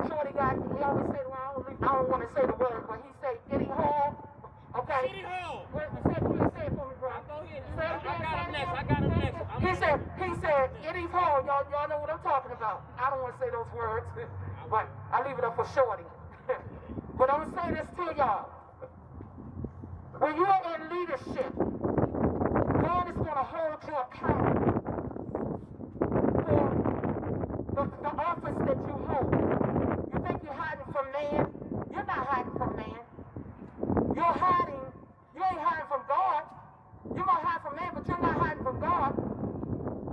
shorty guy, he always say, well, I don't want to say the word, but he say Eddie Hall. Okay. City Hall. Say it for me, bro. Go ahead. I got him next. He said Eddie Hall. Y'all know what I'm talking about. I don't want to say those words, but I leave it up for shorty. But I'm gonna say this to y'all. When you are in leadership, God is gonna hold you accountable for the office that you hold. You think you're hiding from man? You're not hiding from man. You ain't hiding from God. You might hide from man, but you're not hiding from God.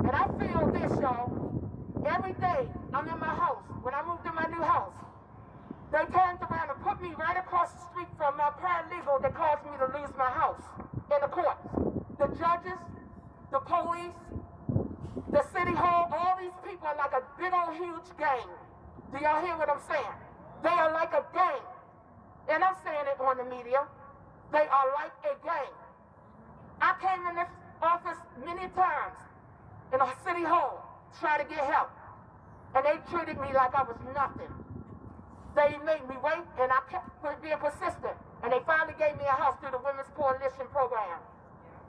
And I feel this, y'all. Every day I'm in my house. When I moved to my new house, they turned around and put me right across the street from my paralegal that caused me to lose my house in the courts. The judges, the police, the city hall, all these people are like a big old huge gang. Do y'all hear what I'm saying? They are like a gang. And I'm saying it on the media. They are like a gang. I came in this office many times in a city hall trying to get help. And they treated me like I was nothing. They made me wait, and I kept being persistent. And they finally gave me a house through the Women's Coalition program.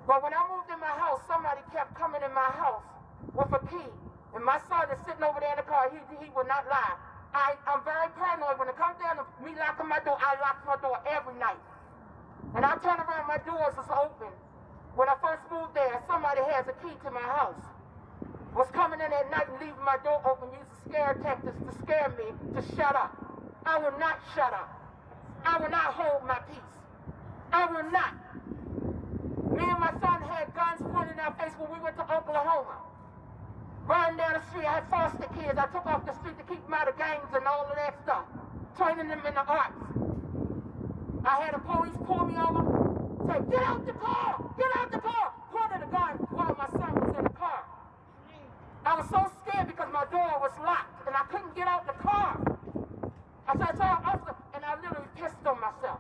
But when I moved in my house, somebody kept coming in my house with a key. And my son is sitting over there in the car. He will not lie. I'm very paranoid. When it comes down to me locking my door, I lock my door every night. And I turn around, my doors is open. When I first moved there, somebody has a key to my house. Was coming in at night and leaving my door open, using scare tactics to scare me to shut up. I will not shut up. I will not hold my peace. I will not. Me and my son had guns pointed in our face when we went to Oklahoma. Riding down the street, I had foster kids. I took off the street to keep them out of gangs and all of that stuff. Training them in the arts. I had the police pull me over, say, "Get out the car! Get out the car!" Pointed a gun while my son was in the car. I was so scared because my door was locked and I couldn't get out the car. I said, "Officer," and I literally pissed on myself.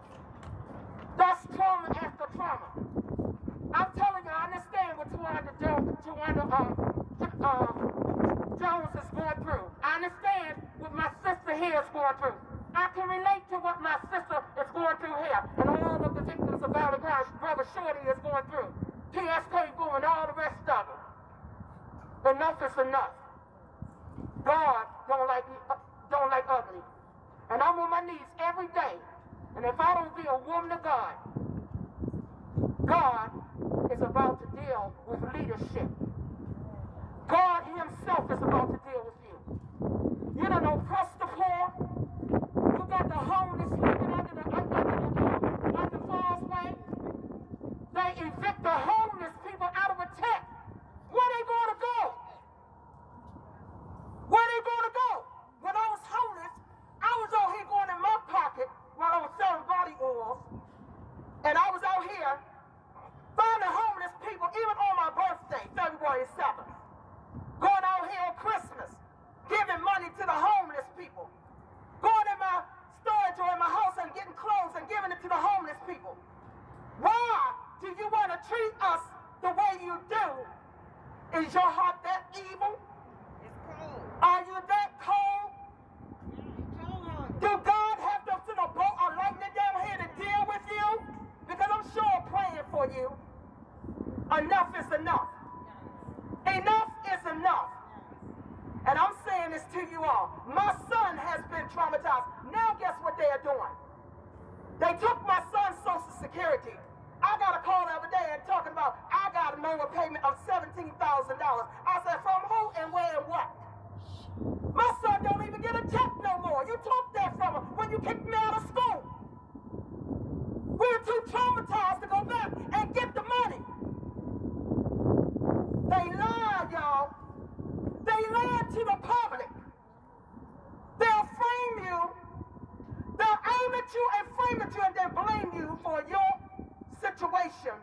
That's trauma after trauma. I'm telling you, I understand what Tawanda Jones is going through. I understand what my sister here is going through. I can relate to what my sister is going through here, and all of the victims of Valley Grounds, Brother Shorty is going through. PSK Boo and all the rest of it. Enough is enough. God don't like ugly. And I'm on my knees every day. And if I don't be a woman of God, God is about to deal with leadership. God himself is about to deal with you. You don't oppress the poor. You got the homeless living under false way. They evict the homeless people out of a tent. Where they going to go? Where they going to go? When I was homeless, I was out here going in my pocket while I was selling body oils. And I was out here finding homeless people, even on my birthday, February 7th. Going out here on Christmas, giving money to the homeless people. Going in my storage or in my house and getting clothes and giving it to the homeless people. Why do you want to treat us the way you do? Is your heart that evil? It's cold. Are you that cold? Cold. Do God have to send a bolt of lightning down here to deal with you? Because I'm sure praying for you. Enough is enough. Enough is enough. And I'm saying this to you all. My son has been traumatized. Now guess what they are doing? They took my son's Social Security. I got a call the other day and talking about I got an overpayment of $17,000. I said, from who and where and what? My son at you and frame at you and then blame you for your situation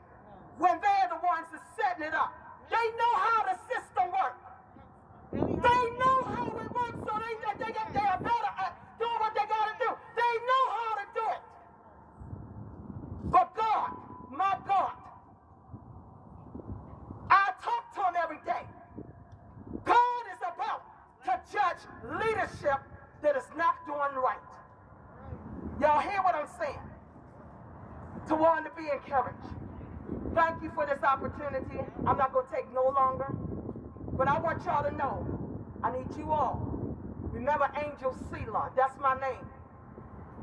when they're the ones that's setting it up. They know how the system works. They know how it works, so they are better at doing what they got to do. They know how to do it. But God, my God, I talk to him every day. God is about to judge leadership that is not doing right. Y'all hear what I'm saying? To want to be encouraged. Thank you for this opportunity. I'm not going to take no longer. But I want y'all to know, I need you all. Remember Angel Selah, that's my name.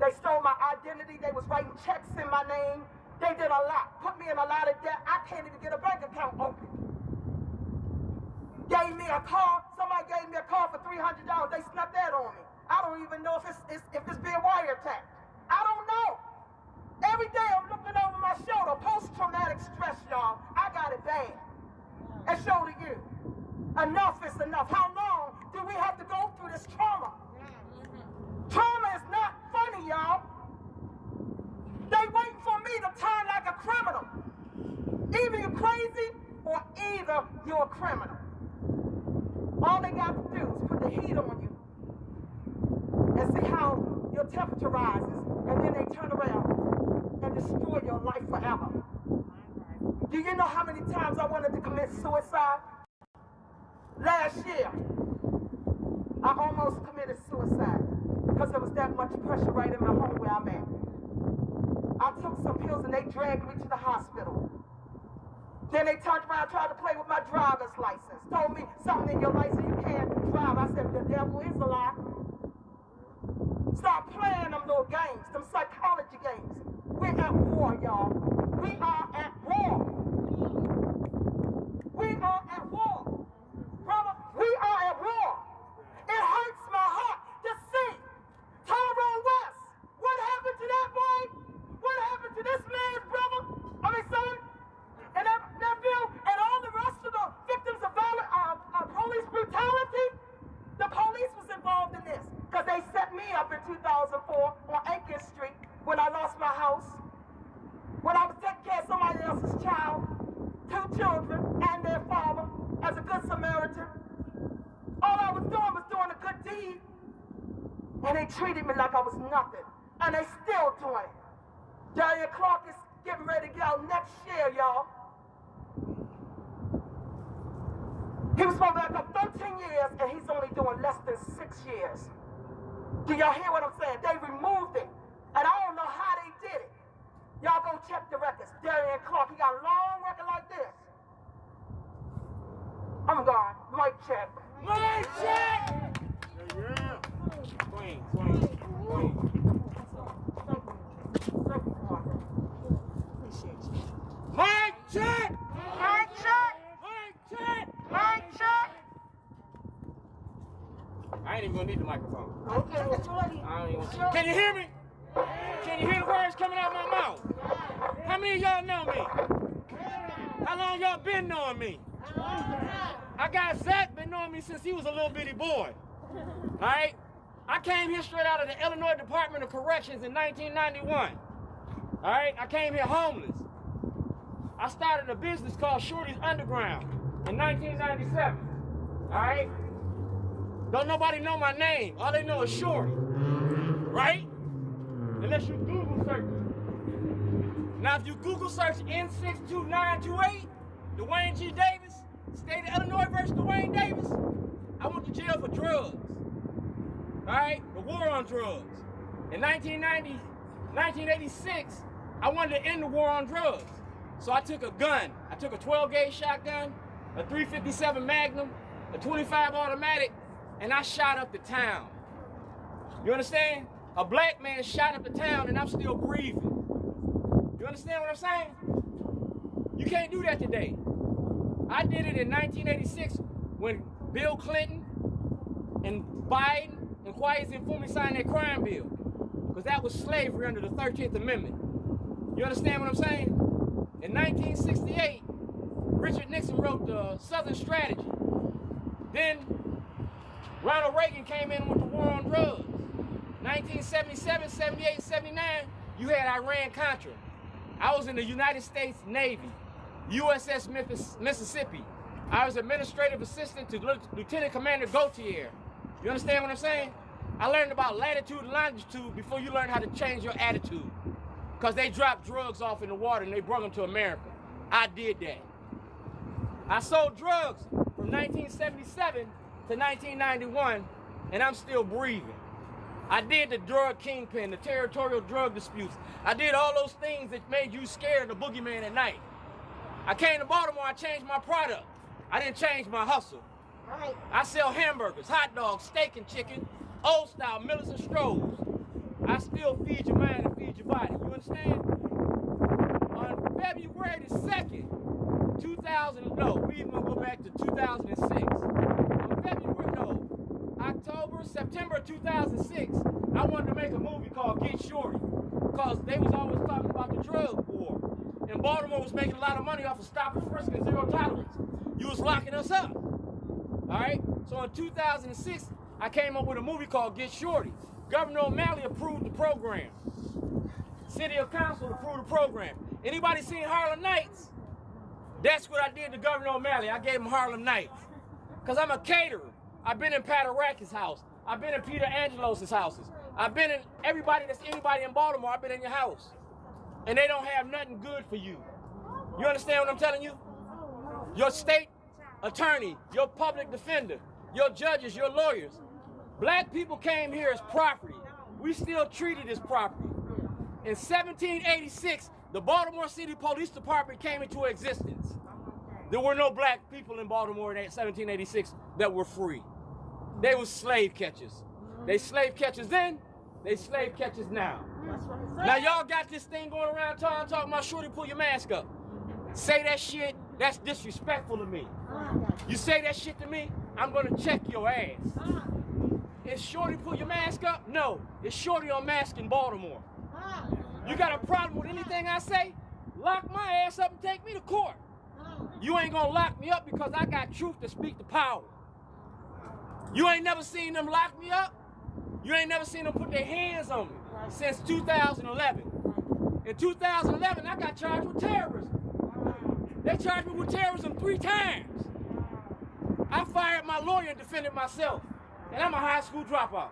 They stole my identity. They was writing checks in my name. They did a lot. Put me in a lot of debt. I can't even get a bank account open. Gave me a car. Somebody gave me a car for $300. They snuck that on me. I don't even know if it's being wiretapped. I don't know. Every day I'm looking over my shoulder. Post-traumatic stress, y'all. I got it bad. And show to you. Enough is enough. How long do we have to go through this trauma? Trauma is not funny, y'all. They wait for me to turn like a criminal. Either you're crazy or either you're a criminal. All they got to do is put the heat on you and see how your temperature rises, and then they turn around and destroy your life forever. Do you know how many times I wanted to commit suicide? Last year, I almost committed suicide because there was that much pressure right in my home where I'm at. I took some pills and they dragged me to the hospital. Then they turned around and tried to play with my driver's license. Told me something in your license, you can't drive. I said, the devil is a lie. Stop playing them little games, them psychology games. We're at war, y'all. We are at war. We are at war. Brother, we are at war. It hurts my heart to see Tyrone West. What happened to that boy? What happened to this man's brother? I mean, son, and that nephew, and all the rest of the victims of violent police brutality? The police was involved in this because they set me up in 2004 on Aiken Street when I lost my house, when I was taking care of somebody else's child, 2 children and their father, as a good Samaritan. All I was doing a good deed, and they treated me like I was nothing, and they still doing it. Darian Clark is getting ready to get out next year, y'all. He was supposed to back up 13 years, and he's only doing less than 6 years. Do y'all hear what I'm saying? They removed it, and I don't know how they did it. Y'all go check the records. Darian Clark, he got a long record like this. I'm gone. Mic check. Mic check! Yeah. Queen. Mic check! Mic check! Mic check! Mic check! I ain't even gonna need the microphone. Okay. I don't even. Can you hear me? Can you hear the words coming out my mouth? How many of y'all know me? How long y'all been knowing me? I got Zach been knowing me since he was a little bitty boy. All right? I came here straight out of the Illinois Department of Corrections in 1991. All right? I came here homeless. I started a business called Shorty's Underground in 1997. All right? Don't nobody know my name. All they know is Shorty. Right? Unless you Google search. Now, if you Google search N62928, Dwayne G. Davis, State of Illinois versus Dwayne Davis, I went to jail for drugs. All right? The war on drugs. In 1986, I wanted to end the war on drugs. So I took a gun. I took a 12-gauge shotgun, a 357 Magnum, a 25 automatic, and I shot up the town. You understand? A black man shot up the town and I'm still breathing. You understand what I'm saying? You can't do that today. I did it in 1986 when Bill Clinton and Biden and Kwesi Nkrumah signed that crime bill. Because that was slavery under the 13th Amendment. You understand what I'm saying? In 1968, Richard Nixon wrote the Southern Strategy. Then Ronald Reagan came in with the war on drugs. 1977, 78, 79, you had Iran-Contra. I was in the United States Navy, USS Mississippi. I was administrative assistant to Lieutenant Commander Gautier. You understand what I'm saying? I learned about latitude and longitude before you learn how to change your attitude. Because they dropped drugs off in the water and they brought them to America. I did that. I sold drugs from 1977 to 1991, and I'm still breathing. I did the drug kingpin, the territorial drug disputes. I did all those things that made you scared of the boogeyman at night. I came to Baltimore, I changed my product. I didn't change my hustle. I sell hamburgers, hot dogs, steak and chicken, old style, Millers and Strolls. I still feed your mind and feed your body. You understand? On February the 2nd, we even gonna go back to 2006. On September 2006, I wanted to make a movie called Get Shorty, because they was always talking about the drug war. And Baltimore was making a lot of money off of stop and frisk and zero tolerance. You was locking us up. All right? So in 2006, I came up with a movie called Get Shorty. Governor O'Malley approved the program. City Council approved the program. Anybody seen Harlem Nights? That's what I did to Governor O'Malley. I gave him Harlem Nights. Because I'm a caterer. I've been in Pataraka's house. I've been in Peter Angelos's houses. I've been in anybody in Baltimore. I've been in your house. And they don't have nothing good for you. You understand what I'm telling you? Your state attorney, your public defender, your judges, your lawyers. Black people came here as property. We still treat it as property. In 1786, the Baltimore City Police Department came into existence. There were no black people in Baltimore in 1786 that were free. They were slave catchers. They slave catchers then, they slave catchers now. Now y'all got this thing going around town talking about Shorty, pull your mask up. Say that shit, that's disrespectful to me. You say that shit to me, I'm gonna check your ass. Is Shorty pull your mask up? No, it's Shorty on mask in Baltimore. You got a problem with anything I say? Lock my ass up and take me to court. You ain't gonna lock me up because I got truth to speak to power. You ain't never seen them lock me up. You ain't never seen them put their hands on me since 2011. In 2011, I got charged with terrorism. They charged me with terrorism 3 times. I fired my lawyer and defended myself. And I'm a high school dropout.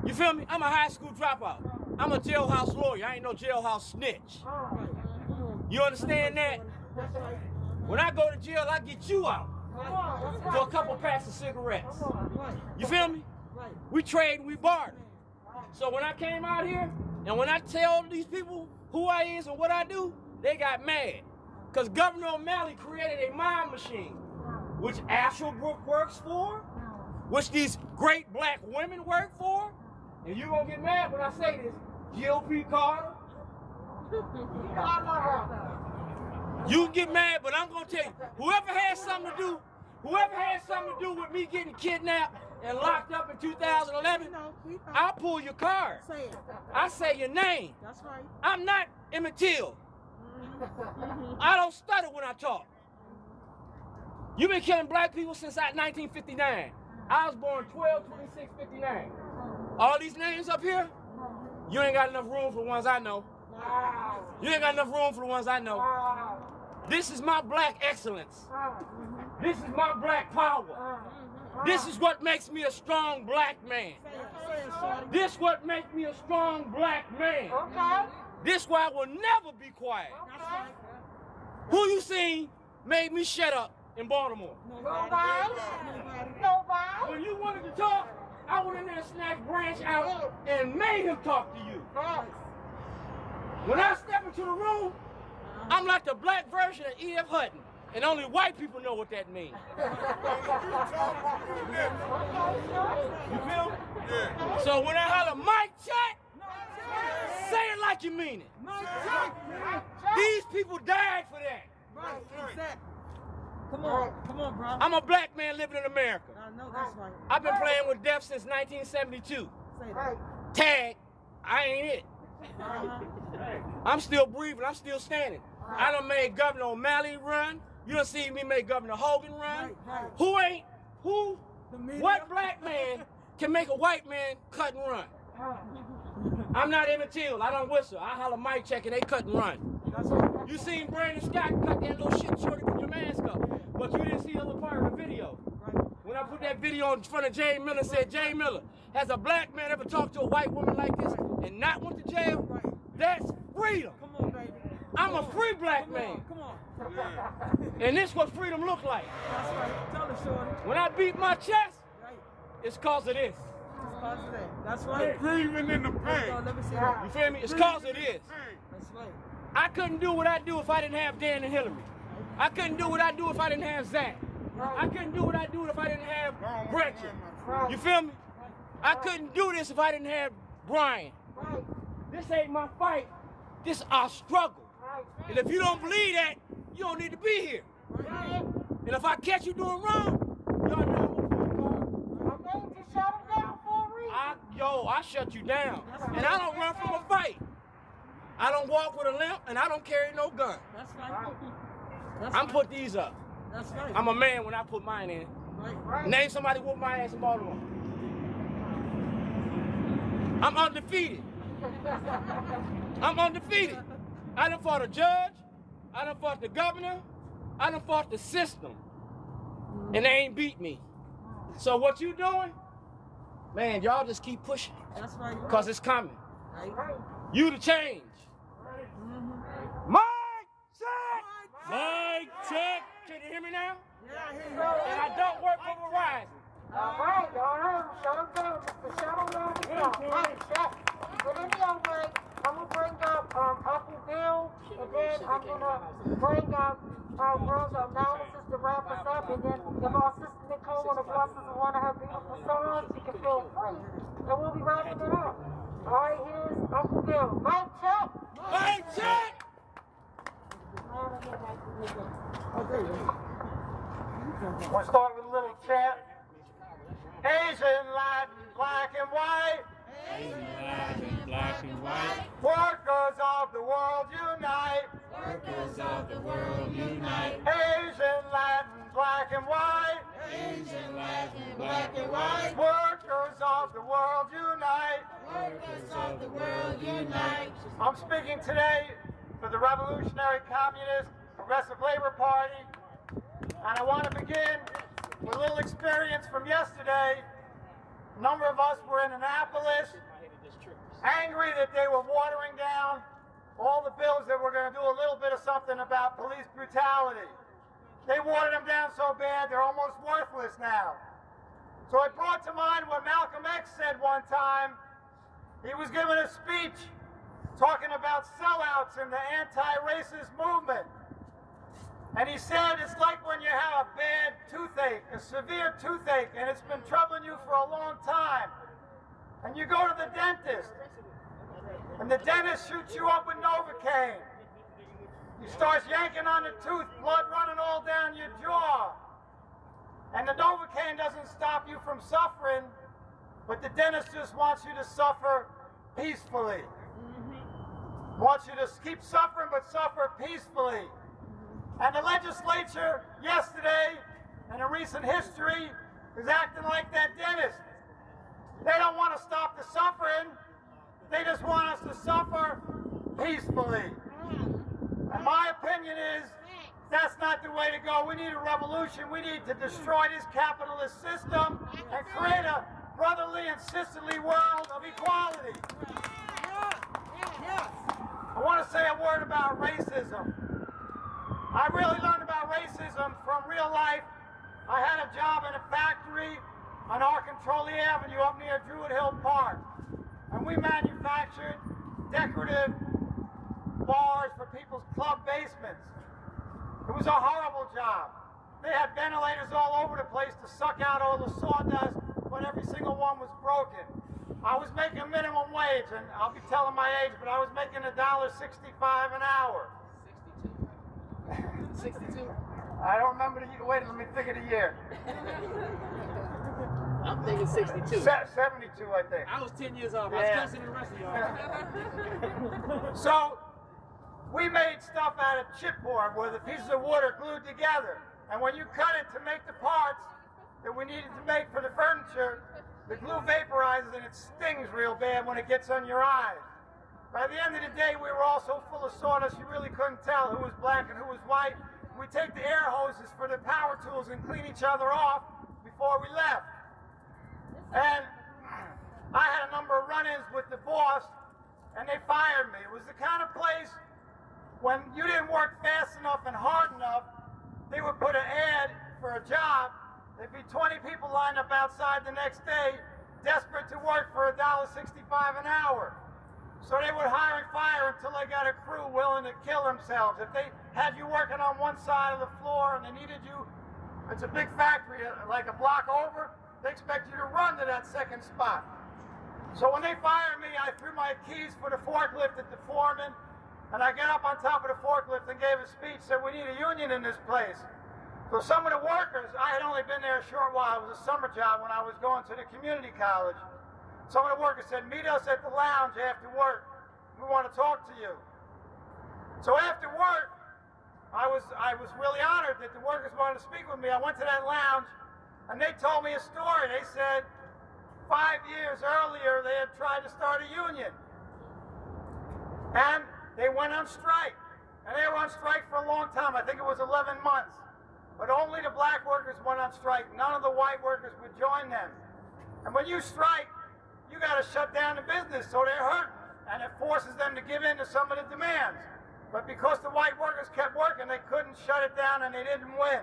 You feel me? I'm a high school dropout. I'm a jailhouse lawyer. I ain't no jailhouse snitch. You understand that? When I go to jail, I get you out for a couple packs of cigarettes. You feel me? We trade and we barter. So when I came out here, and when I tell these people who I is and what I do, they got mad. Because Governor O'Malley created a mind machine, which Ashlebrook works for, which these great black women work for. And you're going to get mad when I say this. Jill P. Carter. You can get mad, but I'm going to tell you, whoever has something to do with me getting kidnapped and locked up in 2011, I'll pull your card. I say your name. That's right. I'm not Emmett Till. I don't stutter when I talk. You've been killing black people since 1959. I was born 12/26/59. All these names up here, you ain't got enough room for the ones I know. You ain't got enough room for the ones I know. This is my black excellence. This is my black power. This is what makes me a strong black man. This what makes me a strong black man. This why I will never be quiet. Who you seen made me shut up in Baltimore? Nobody. When you wanted to talk, I went in there and snatched Branch out and made him talk to you. When I step into the room, I'm like the black version of E.F. Hutton, and only white people know what that means. You feel me? Yeah. So when I holler, Mike check, say it like you mean it. These people died for that. Right, exactly. Come on, bro. I'm a black man living in America. I know that's right. I've been playing with death since 1972. Say that. Tag, I ain't it. I'm still breathing, I'm still standing. I done made Governor O'Malley run. You done seen me make Governor Hogan run. What black man can make a white man cut and run. I'm not Emmett Till. I don't whistle. I holler mic check and they cut and run. You seen Brandon Scott cut that little shit shorty with your mask up, but you didn't see the other part of the video. When I put that video in front of Jay Miller, said, Jay Miller, has a black man ever talked to a white woman like this and not went to jail? That's freedom. Come on, baby. I'm a free black man. Come on. And this is what freedom look like. That's right. Tell us, shorty. When I beat my chest, Right. it's cause of this. It's cause of that. That's right. Breathing in the pain. Let me see that. You feel me? It's cause of this. That's right. I couldn't do what I do if I didn't have Dan and Hillary. I couldn't do what I do if I didn't have Zach. I couldn't do what I do if I didn't have Gretchen. You feel me? I couldn't do this if I didn't have Brian. This ain't my fight. This is our struggle. And if you don't believe that, you don't need to be here. And if I catch you doing wrong, y'all know I'm I made you shut him down for a reason. I shut you down. And I don't run from a fight. I don't walk with a limp, and I don't carry no gun. That's right. That's I'm right. put these up. That's right. I'm a man when I put mine in. Right. Name somebody whoop my ass in Baltimore. I'm undefeated. I'm undefeated. I done fought a judge. I done fought the governor. I done fought the system. And they ain't beat me. So what you doing? Man, y'all just keep pushing. That's right. Because it's coming. Right. You the change. Mic check! Mic check! Can you hear me now? Yeah, I hear you. And I don't work for Verizon. All right. Shut him down, Mr. Shut him down. Hey, check. But anyway, I'm going to bring up Uncle Bill, and then I'm going to bring up our brother analysis to wrap us up, and then if our sister Nicole want to bless us with one of her beautiful songs, she can feel free, and we'll be wrapping it up. All right, here's Uncle Bill. Mic check. Mic check! We'll start with a little chant. Asian, Latin, black and white. Asian, Latin, black and white. Workers of the world unite. Workers of the world unite. Asian, Latin, black and white. Asian, Latin, black and white. Workers of the world unite. Workers of the world unite. I'm speaking today for the Revolutionary Communist Progressive Labor Party, and I want to begin with a little experience from yesterday. A number of us were in Annapolis, angry that they were watering down all the bills that were going to do a little bit of something about police brutality. They watered them down so bad they're almost worthless now. So it brought to mind what Malcolm X said one time. He was giving a speech talking about sellouts in the anti-racist movement. And he said it's like when you have a bad toothache, a severe toothache, and it's been troubling you for a long time. And you go to the dentist, and the dentist shoots you up with Novocaine. He starts yanking on the tooth, blood running all down your jaw. And the Novocaine doesn't stop you from suffering, but the dentist just wants you to suffer peacefully. Wants you to keep suffering, but suffer peacefully. And the legislature yesterday, and in recent history, is acting like that dentist. They don't want to stop the suffering. They just want us to suffer peacefully. And my opinion is, that's not the way to go. We need a revolution. We need to destroy this capitalist system and create a brotherly and sisterly world of equality. I want to say a word about racism. I really learned about racism from real life. I had a job in a factory on Arcontroli Avenue up near Druid Hill Park. And we manufactured decorative bars for people's club basements. It was a horrible job. They had ventilators all over the place to suck out all the sawdust, but every single one was broken. I was making minimum wage, and I'll be telling my age, but I was making $1.65 an hour. 62. I don't remember the year. Wait, let me think of the year. I'm thinking 62. 72, I think. I was 10 years old. I was closer than the rest of y'all. So, we made stuff out of chipboard where the pieces of wood are glued together. And when you cut it to make the parts that we needed to make for the furniture, The glue vaporizes and it stings real bad when it gets on your eyes. By the end of the day, we were all so full of sawdust you really couldn't tell who was black and who was white. We take the air hoses for the power tools and clean each other off before we left. And I had a number of run-ins with the boss, and they fired me. It was the kind of place when you didn't work fast enough and hard enough, they would put an ad for a job. There'd be 20 people lined up outside the next day, desperate to work for $1.65 an hour. So they would hire and fire until they got a crew willing to kill themselves. If they had you working on one side of the floor and they needed you, it's a big factory, like a block over, they expect you to run to that second spot. So when they fired me, I threw my keys for the forklift at the foreman, and I got up on top of the forklift and gave a speech, said we need a union in this place. So some of the workers, I had only been there a short while, it was a summer job when I was going to the community college. Some of the workers said, meet us at the lounge after work. We want to talk to you. So after work, I was really honored that the workers wanted to speak with me. I went to that lounge, and they told me a story. They said 5 years earlier, they had tried to start a union. And they went on strike. And they were on strike for a long time. I think it was 11 months. But only the black workers went on strike. None of the white workers would join them. And when you strike, you got to shut down the business, so they're hurting. And it forces them to give in to some of the demands. But because the white workers kept working, they couldn't shut it down and they didn't win.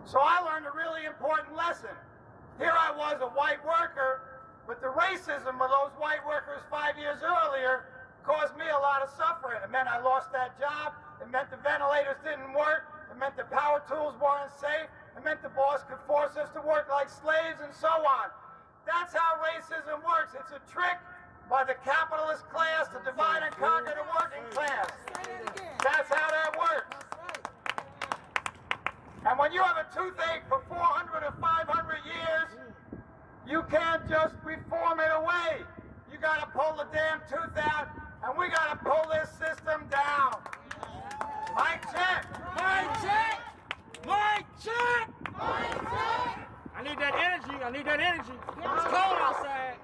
So I learned a really important lesson. Here I was, a white worker, but the racism of those white workers 5 years earlier caused me a lot of suffering. It meant I lost that job. It meant the ventilators didn't work. It meant the power tools weren't safe. It meant the boss could force us to work like slaves and so on. That's how racism works. It's a trick by the capitalist class to divide and conquer the working class. That's how that works. And when you have a toothache for 400 or 500 years, you can't just reform it away. You got to pull the damn tooth out, and we got to pull this system down. Mic check. Mic check. Mic check. Mic check. I need that energy. I need that energy. It's cold outside.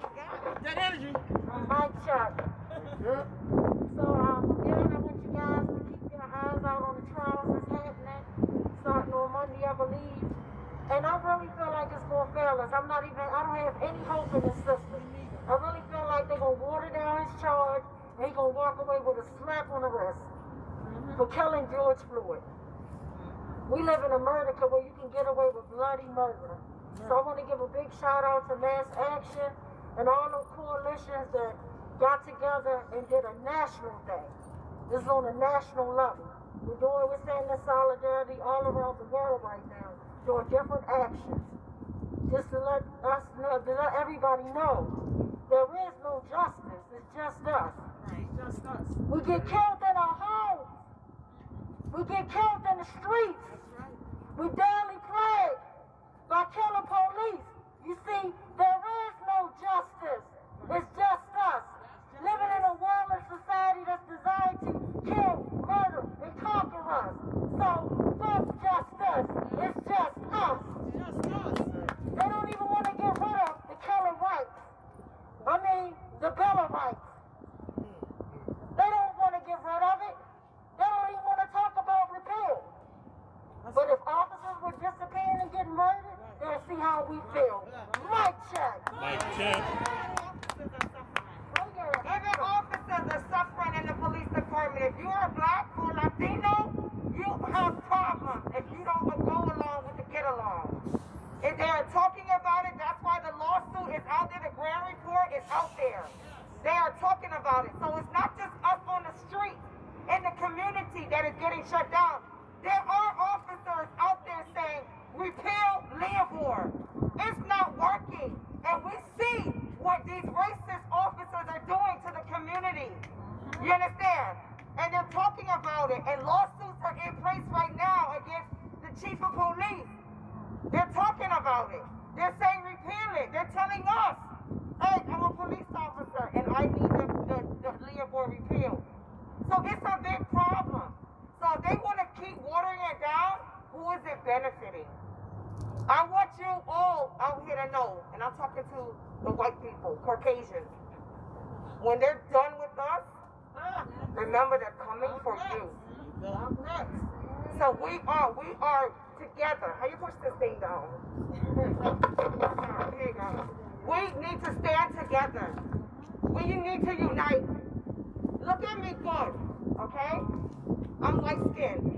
That energy. Mic check. So again, I want you guys to keep your eyes out on the trials that's happening, starting on Monday, I believe. And I really feel like it's going to fail us. I don't have any hope in this system. I really feel like they're going to water down his charge, and he's going to walk away with a slap on the wrist for killing George Floyd. We live in America where you can get away with bloody murder. So I want to give a big shout out to Mass Action and all the coalitions that got together and did a national thing. This is on a national level. We're standing in solidarity all around the world right now, doing different actions. Just to let us know, to let everybody know, there is no justice. It's just us. Right, just us. We get killed in our homes. We get killed in the streets. That's right. We daily plagued by killing police. You see, there is no justice. It's just us. Living in a worldly society that's designed to kill, murder, and conquer us. So, fuck justice. It's just us. Just us. They don't even want to get rid of the Bill of Rights. I mean, the Bill of Rights. They don't want to get rid of it. They don't even want to talk about repeal. But if officers were disappearing and getting murdered, they'll see how we feel. Mic check. Mic check. Even officers are suffering in the police department. If you're a black or Latino, you have problems if you don't go along with the get along. If they're talking about it, that's why the lawsuit is out there. The grand report is out there. They are talking about it. So it's not just us on the street, in the community that is getting shut down. There are officers out there saying, repeal Leopold. It's not working. And we see what these racist officers are doing to the community. You understand? And they're talking about it. And lawsuits are in place right now against the chief of police. They're talking about it. They're saying repeal it. They're telling us, hey, I'm a police officer and I need the Leopold repealed. So it's a big problem. So if they want to keep watering it down, who is it benefiting? I want you all out here to know, and I'm talking to the white people, Caucasians. When they're done with us, remember they're coming for you. So we are together. How you push this thing down? Here you go. We need to stand together. We need to unite. Look at me good, okay? I'm light skinned.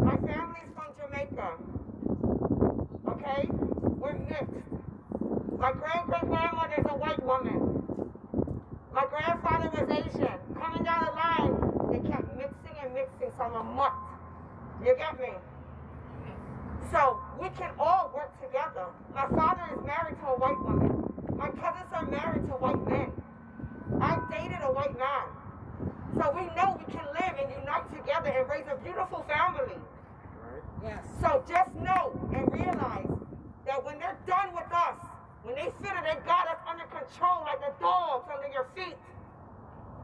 My family's from Jamaica. Okay? We're mixed. My great-great-grandmother's a white woman. My grandfather was Asian. Coming down the line, they kept mixing and mixing, so I'm a mutt. You get me? So we can all work together. My father is married to a white woman. My cousins are married to white men. I dated a white man. So we know we can live and unite together and raise a beautiful family. Yes. So just know and realize that when they're done with us, when they feel that they got us under control like the dogs under your feet,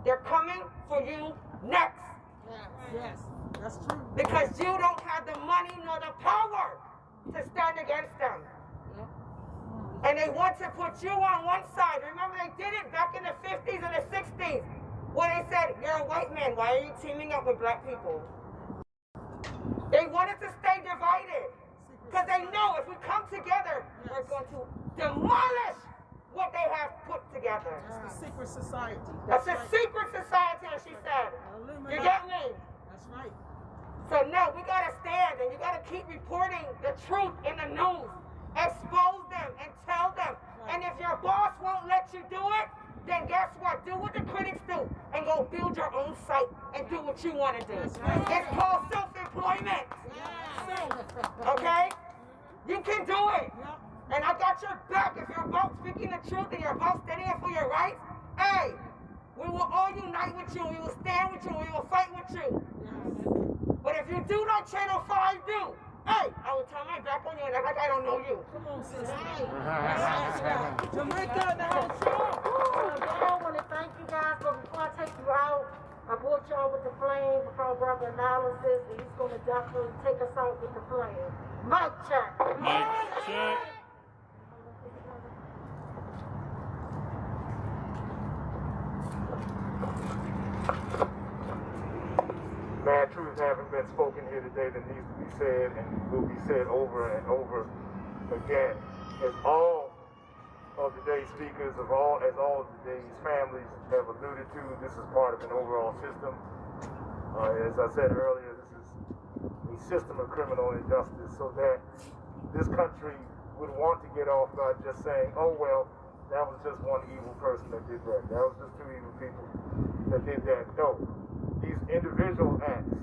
they're coming for you next. Yes, that's true. Because you don't have the money nor the power to stand against them. And they want to put you on one side. Remember, they did it back in the 50s and the 60s when they said, you're a white man, why are you teaming up with black people? They wanted to stay divided because they know if we come together, we're going to demolish what they have put together. That's the secret society. That's a secret society, as she said. You get me? That's right. So no, we got to stand and you got to keep reporting the truth in the news. Expose them and tell them. And if your boss won't let you do it, then guess what? Do what the critics do and go build your own site and do what you want to do. It's called self-employment. Okay? You can do it. And I got your back. If you're about speaking the truth and you're about standing up for your rights, hey, we will all unite with you. We will stand with you. We will fight with you. But if you do like Channel 5 do, hey, I will turn my back on you and act like I don't know you. Come on, sister. Jamaica, the whole show. I want to thank you guys, but before I take you out, I brought y'all with the flame before brother analysis, and he's going to definitely take us out with the flame. Mic check. Mic check. Mad truths haven't been spoken here today that needs to be said and will be said over and over again. As all of today's speakers, as all of today's families have alluded to, this is part of an overall system. As I said earlier, this is a system of criminal injustice so that this country would want to get off by just saying, oh well, that was just one evil person that did that. That was just two evil people that did that. No. These individual acts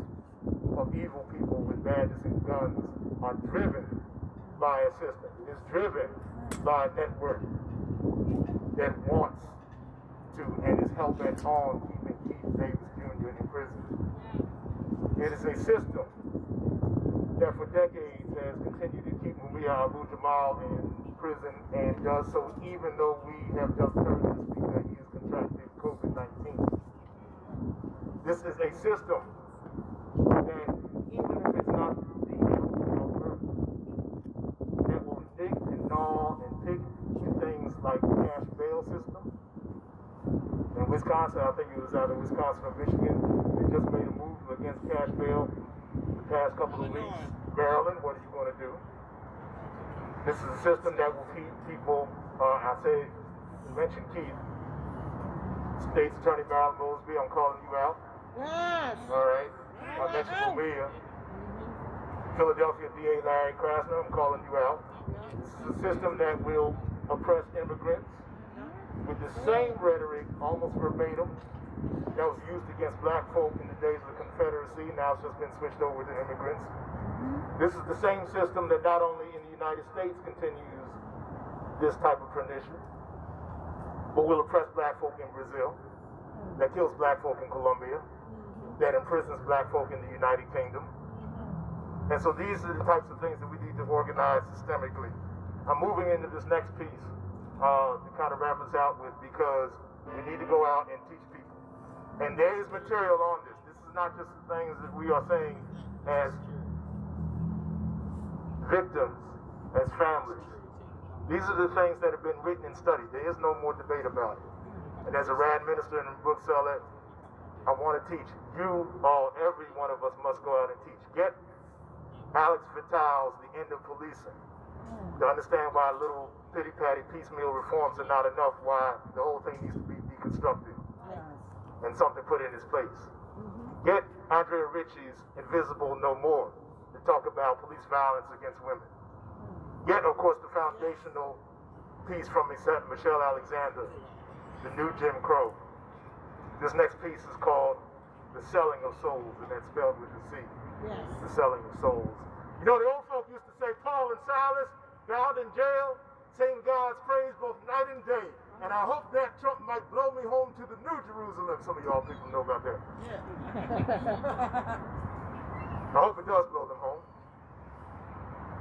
of evil people with badges and guns are driven by a system. It is driven by a network that wants to and is hell-bent on keeping Keith Davis Jr. in prison. It is a system that for decades has continued to keep Mumia Abu-Jamal in prison and does so even though we have just heard this because he has contracted COVID-19. This is a system that, even if it's not the health earth, that will dig and gnaw and pick at things like the cash bail system. In Wisconsin, I think it was either Wisconsin or Michigan, they just made a move against cash bail the past couple of weeks. Maryland, what are you going to do? This is a system that will keep people, you mentioned Keith, State's Attorney Marilyn Mosby, I'm calling you out. Yes. All right. I mentioned Mumia. Philadelphia DA Larry Krasner, I'm calling you out. This is a system that will oppress immigrants with the same rhetoric, almost verbatim, that was used against black folk in the days of the Confederacy. Now it's just been switched over to immigrants. This is the same system that not only in the United States continues this type of pernicion, but will oppress black folk in Brazil, that kills black folk in Colombia, that imprisons black folk in the United Kingdom. And so these are the types of things that we need to organize systemically. I'm moving into this next piece to kind of wrap us out with, because we need to go out and teach people. And there is material on this. This is not just things that we are saying as victims, as families. These are the things that have been written and studied. There is no more debate about it. And as a rad minister and a bookseller, I want to teach. You all, every one of us must go out and teach. Get Alex Vitale's The End of Policing to understand why little pity-patty piecemeal reforms are not enough, why the whole thing needs to be deconstructed and something put in its place. Get Andrea Ritchie's Invisible No More to talk about police violence against women. Get, of course, the foundational piece from Michelle Alexander, The New Jim Crow. This next piece is called The Selling of Souls, and that's spelled with a C. Yes. The Selling of Souls. You know, the old folk used to say, Paul and Silas, bound in jail, sing God's praise both night and day. And I hope that Trump might blow me home to the New Jerusalem. Some of y'all people know about that. Yeah. I hope it does blow them home.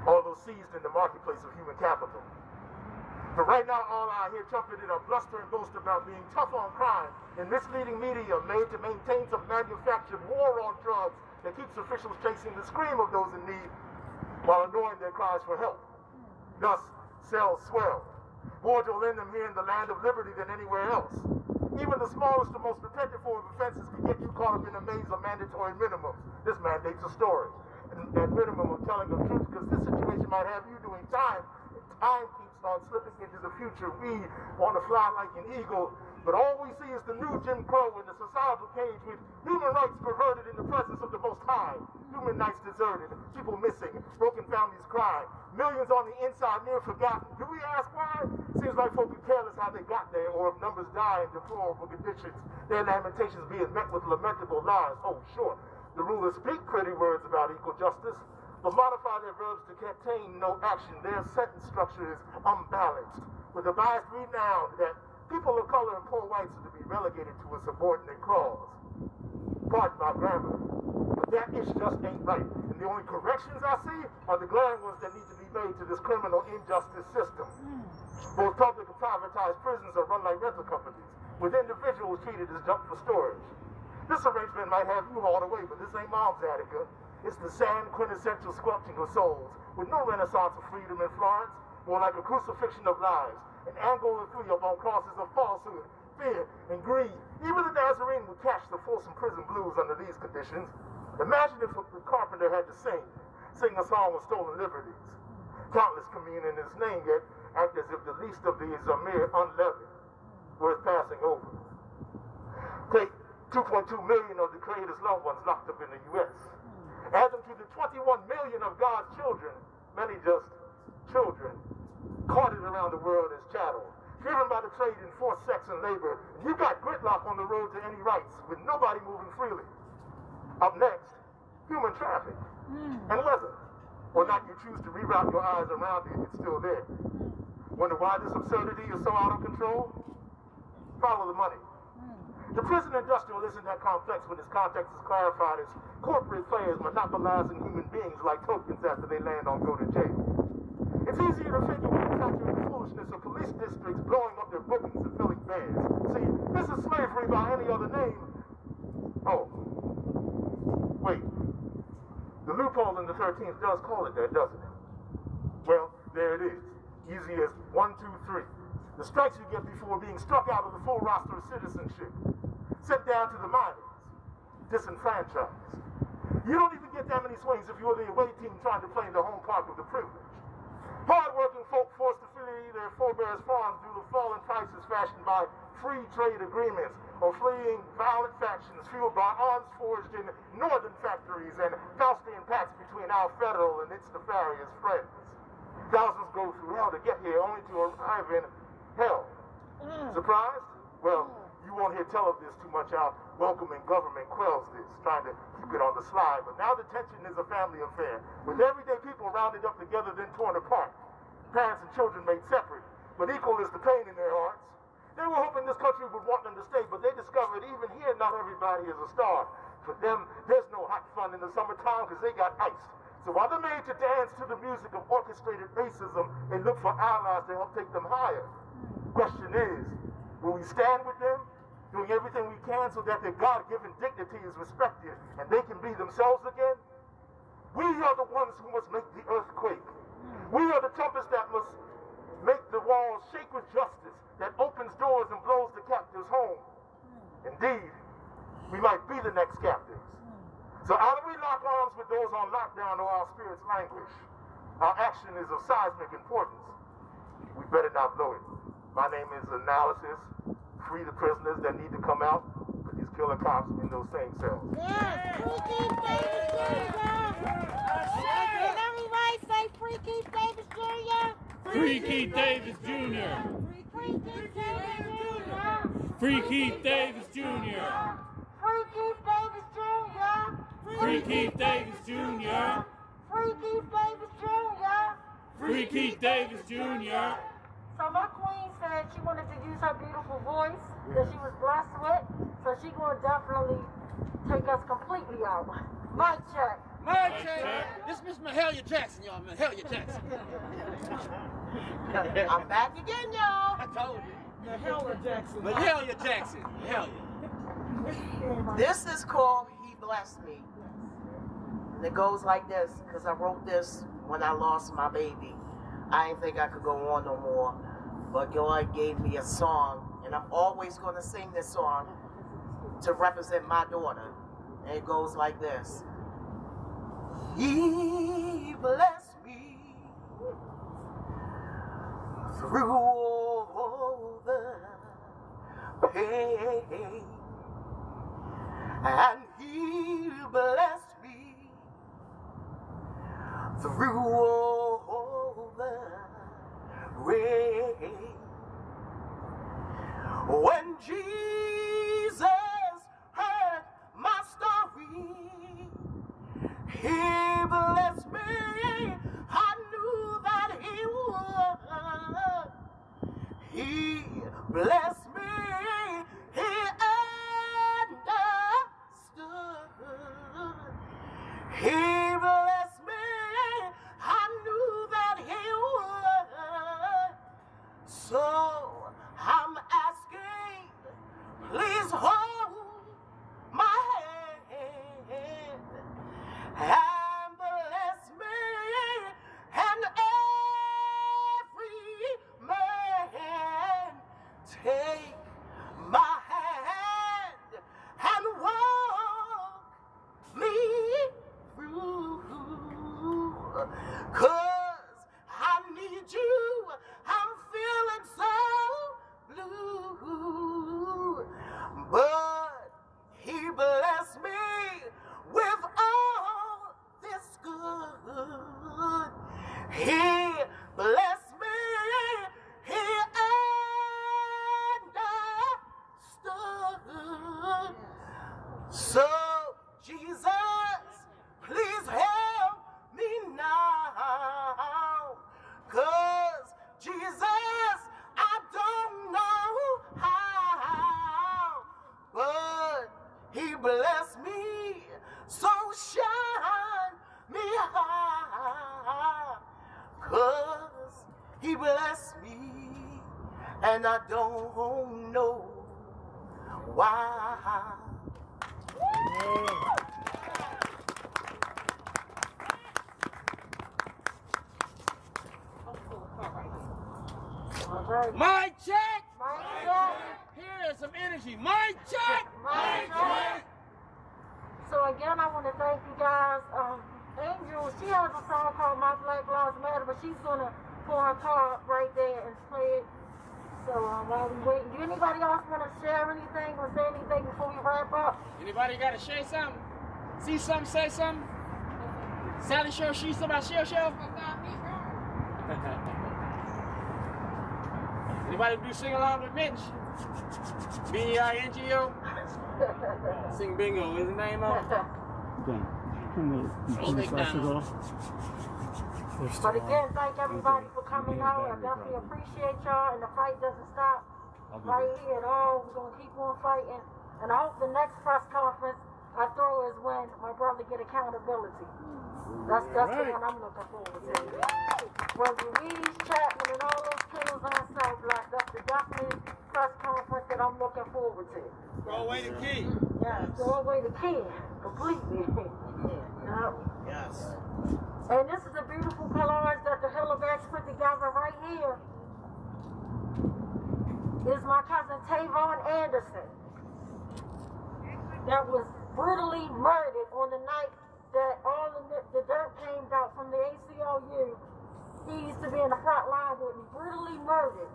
Although seized in the marketplace of human capital. But right now, all I hear trumpeted are bluster and boast about being tough on crime and misleading media made to maintain some manufactured war on drugs that keeps officials chasing the scream of those in need while ignoring their cries for help. Thus, sales swell. More to lend them here in the land of liberty than anywhere else. Even the smallest and most repentant form of offenses can get you caught up in a maze of mandatory minimums. This mandates a story. And that minimum of telling the truth, because this situation might have you doing time. Time keeps on slipping into the future. We want to fly like an eagle, but all we see is the new Jim Crow in the societal cage with human rights perverted in the presence of the Most High. Human nights deserted, people missing, broken families cry, millions on the inside near forgotten. Do we ask why? Seems like folk are careless how they got there, or if numbers die in deplorable conditions, their lamentations being met with lamentable lies. Oh, sure, the rulers speak pretty words about equal justice, but modify their verbs to contain no action. Their sentence structure is unbalanced, with a biased renown that people of color and poor whites are to be relegated to a subordinate clause. Pardon my grammar, but that issue just ain't right. And the only corrections I see are the glaring ones that need to be made to this criminal injustice system. Both public and privatized prisons are run like rental companies, with individuals treated as junk for storage. This arrangement might have you hauled away, but this ain't Mom's Attica. It's the sand quintessential sculpting of souls, with no renaissance of freedom in Florence, more like a crucifixion of lives, an angle of three upon crosses of falsehood, fear, and greed. Even the Nazarene would catch the Folsom prison blues under these conditions. Imagine if the carpenter had to sing a song of stolen liberties. Countless commune in his name, yet act as if the least of these are mere unleavened, worth passing over. Take 2.2 million of the Creator's loved ones locked up in the U.S. Add them to the 21 million of God's children, many just children, carted around the world as chattel, driven by the trade in forced sex and labor. You got gridlock on the road to any rights, with nobody moving freely. Up next, human traffic and weather. Or not, you choose to reroute your eyes around it, it's still there. Wonder why this absurdity is so out of control? Follow the money. The prison industrial isn't that complex when its context is clarified as corporate players monopolizing human beings like tokens after they land on go to jail. It's easier to figure when you factor in the foolishness of police districts blowing up their bookings and filling beds. See, this is slavery by any other name. Oh, wait. The loophole in the 13th does call it that, doesn't it? Well, there it is. Easy as 1, 2, 3. The strikes you get before being struck out of the full roster of citizenship. Sent down to the minors. Disenfranchised. You don't even get that many swings if you're the away team trying to play in the home park of the privileged. Hard-working folk forced to flee their forebears' farms due to falling prices fashioned by free trade agreements, or fleeing violent factions fueled by arms forged in northern factories and Faustian pacts between our federal and its nefarious friends. Thousands go through hell to get here, only to arrive in hell. Surprised? Well, you won't hear tell of this too much. Our welcoming government quells this, trying to keep it on the slide. But now detention is a family affair, with everyday people rounded up together, then torn apart. Parents and children made separate, but equal is the pain in their hearts. They were hoping this country would want them to stay, but they discovered even here not everybody is a star. For them, there's no hot fun in the summertime because they got iced. So while they're made to dance to the music of orchestrated racism, they look for allies to help take them higher. Question is, will we stand with them, doing everything we can so that their God-given dignity is respected and they can be themselves again? We are the ones who must make the earth quake. We are the trumpets that must Make the walls shake with justice that opens doors and blows the captives home. Indeed, we might be the next captives. So either we lock arms with those on lockdown or our spirits languish. Our action is of seismic importance. We better not blow it. My name is Analysis. Free the prisoners that need to come out. Put these killer cops in those same cells. Yes, free Keith Davis Jr. Can everybody say free Keith Davis Jr.? Free Keith Davis Jr. Free Keith Davis Jr. Free Keith Davis Jr. Free Keith Davis Jr. Free Keith Davis Jr. Free Keith Davis Jr. Free Keith Davis Jr. So my queen said she wanted to use her beautiful voice that she was blessed with, so she gonna definitely take us completely out. Mic check. Mic check. This is Miss Mahalia Jackson, y'all. Mahalia Jackson. I'm back again, y'all. I told you. Mahalia Jackson. Mahalia Jackson. Mahalia. This is called He Blessed Me. And it goes like this, because I wrote this when I lost my baby. I didn't think I could go on no more. But God gave me a song, and I'm always going to sing this song to represent my daughter. And it goes like this. He blessed me through all the pain, and He blessed me through all the rain. When Jesus heard my story, He blessed me. I knew that He would. He blessed me. He understood. He blessed me. I knew that He would. So I'm asking, please hold my hand and bless me, and every man take my hand and walk me through, 'cause I need you. I'm feeling so blue, but He blessed me with all this good. He blessed me. He understood. So Jesus, please help me now, 'cause Jesus, I don't know how, but He blessed me, so shine me high, 'cause He blessed me, and I don't know why. All right. Mic check. Mic check. Here is some energy. Mic check. Mic check. So again, I want to thank you guys. Angel, she has a song called My Black Lives Matter, but she's gonna pull her car up right there and play it. So while we waiting, do anybody else want to share anything or say anything before we wrap up? Anybody got to share something? See something? Say something? Sally Show, she somebody show? Anybody do sing along with Mitch? B-I-N-G-O? Sing bingo, is the name of it? But again, thank everybody for coming out. I definitely appreciate y'all, and the fight doesn't stop right here at all. We're going to keep on fighting. And I hope the next press conference I throw is when my brother get accountability. That's the one I'm looking forward to. When Louise Chapman and all those killers on South Block, that's the definite press conference that I'm looking forward to. Throw away the key. Yeah, throw away the key completely. Yep. Yes. And this is a beautiful collage that the Hillabacks put together right here is my cousin Tavon Anderson that was brutally murdered on the night that all the dirt came out from the ACLU. He used to be in the front line with me, brutally murdered.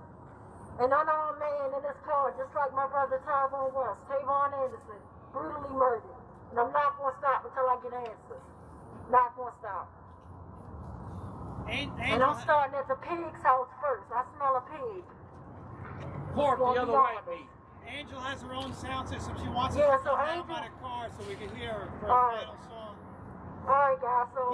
An unarmed man in his car, just like my brother Tyrone was, Tavon Anderson, brutally murdered. And I'm not going to stop until I get answers. Not going to stop. And I'm starting at the pig's house first. I smell a pig. Pork, the other white meat. Angel has her own sound system. She wants Yeah, us to so come down Angel- by the car so we can hear her for All a right. final song. All right, guys. So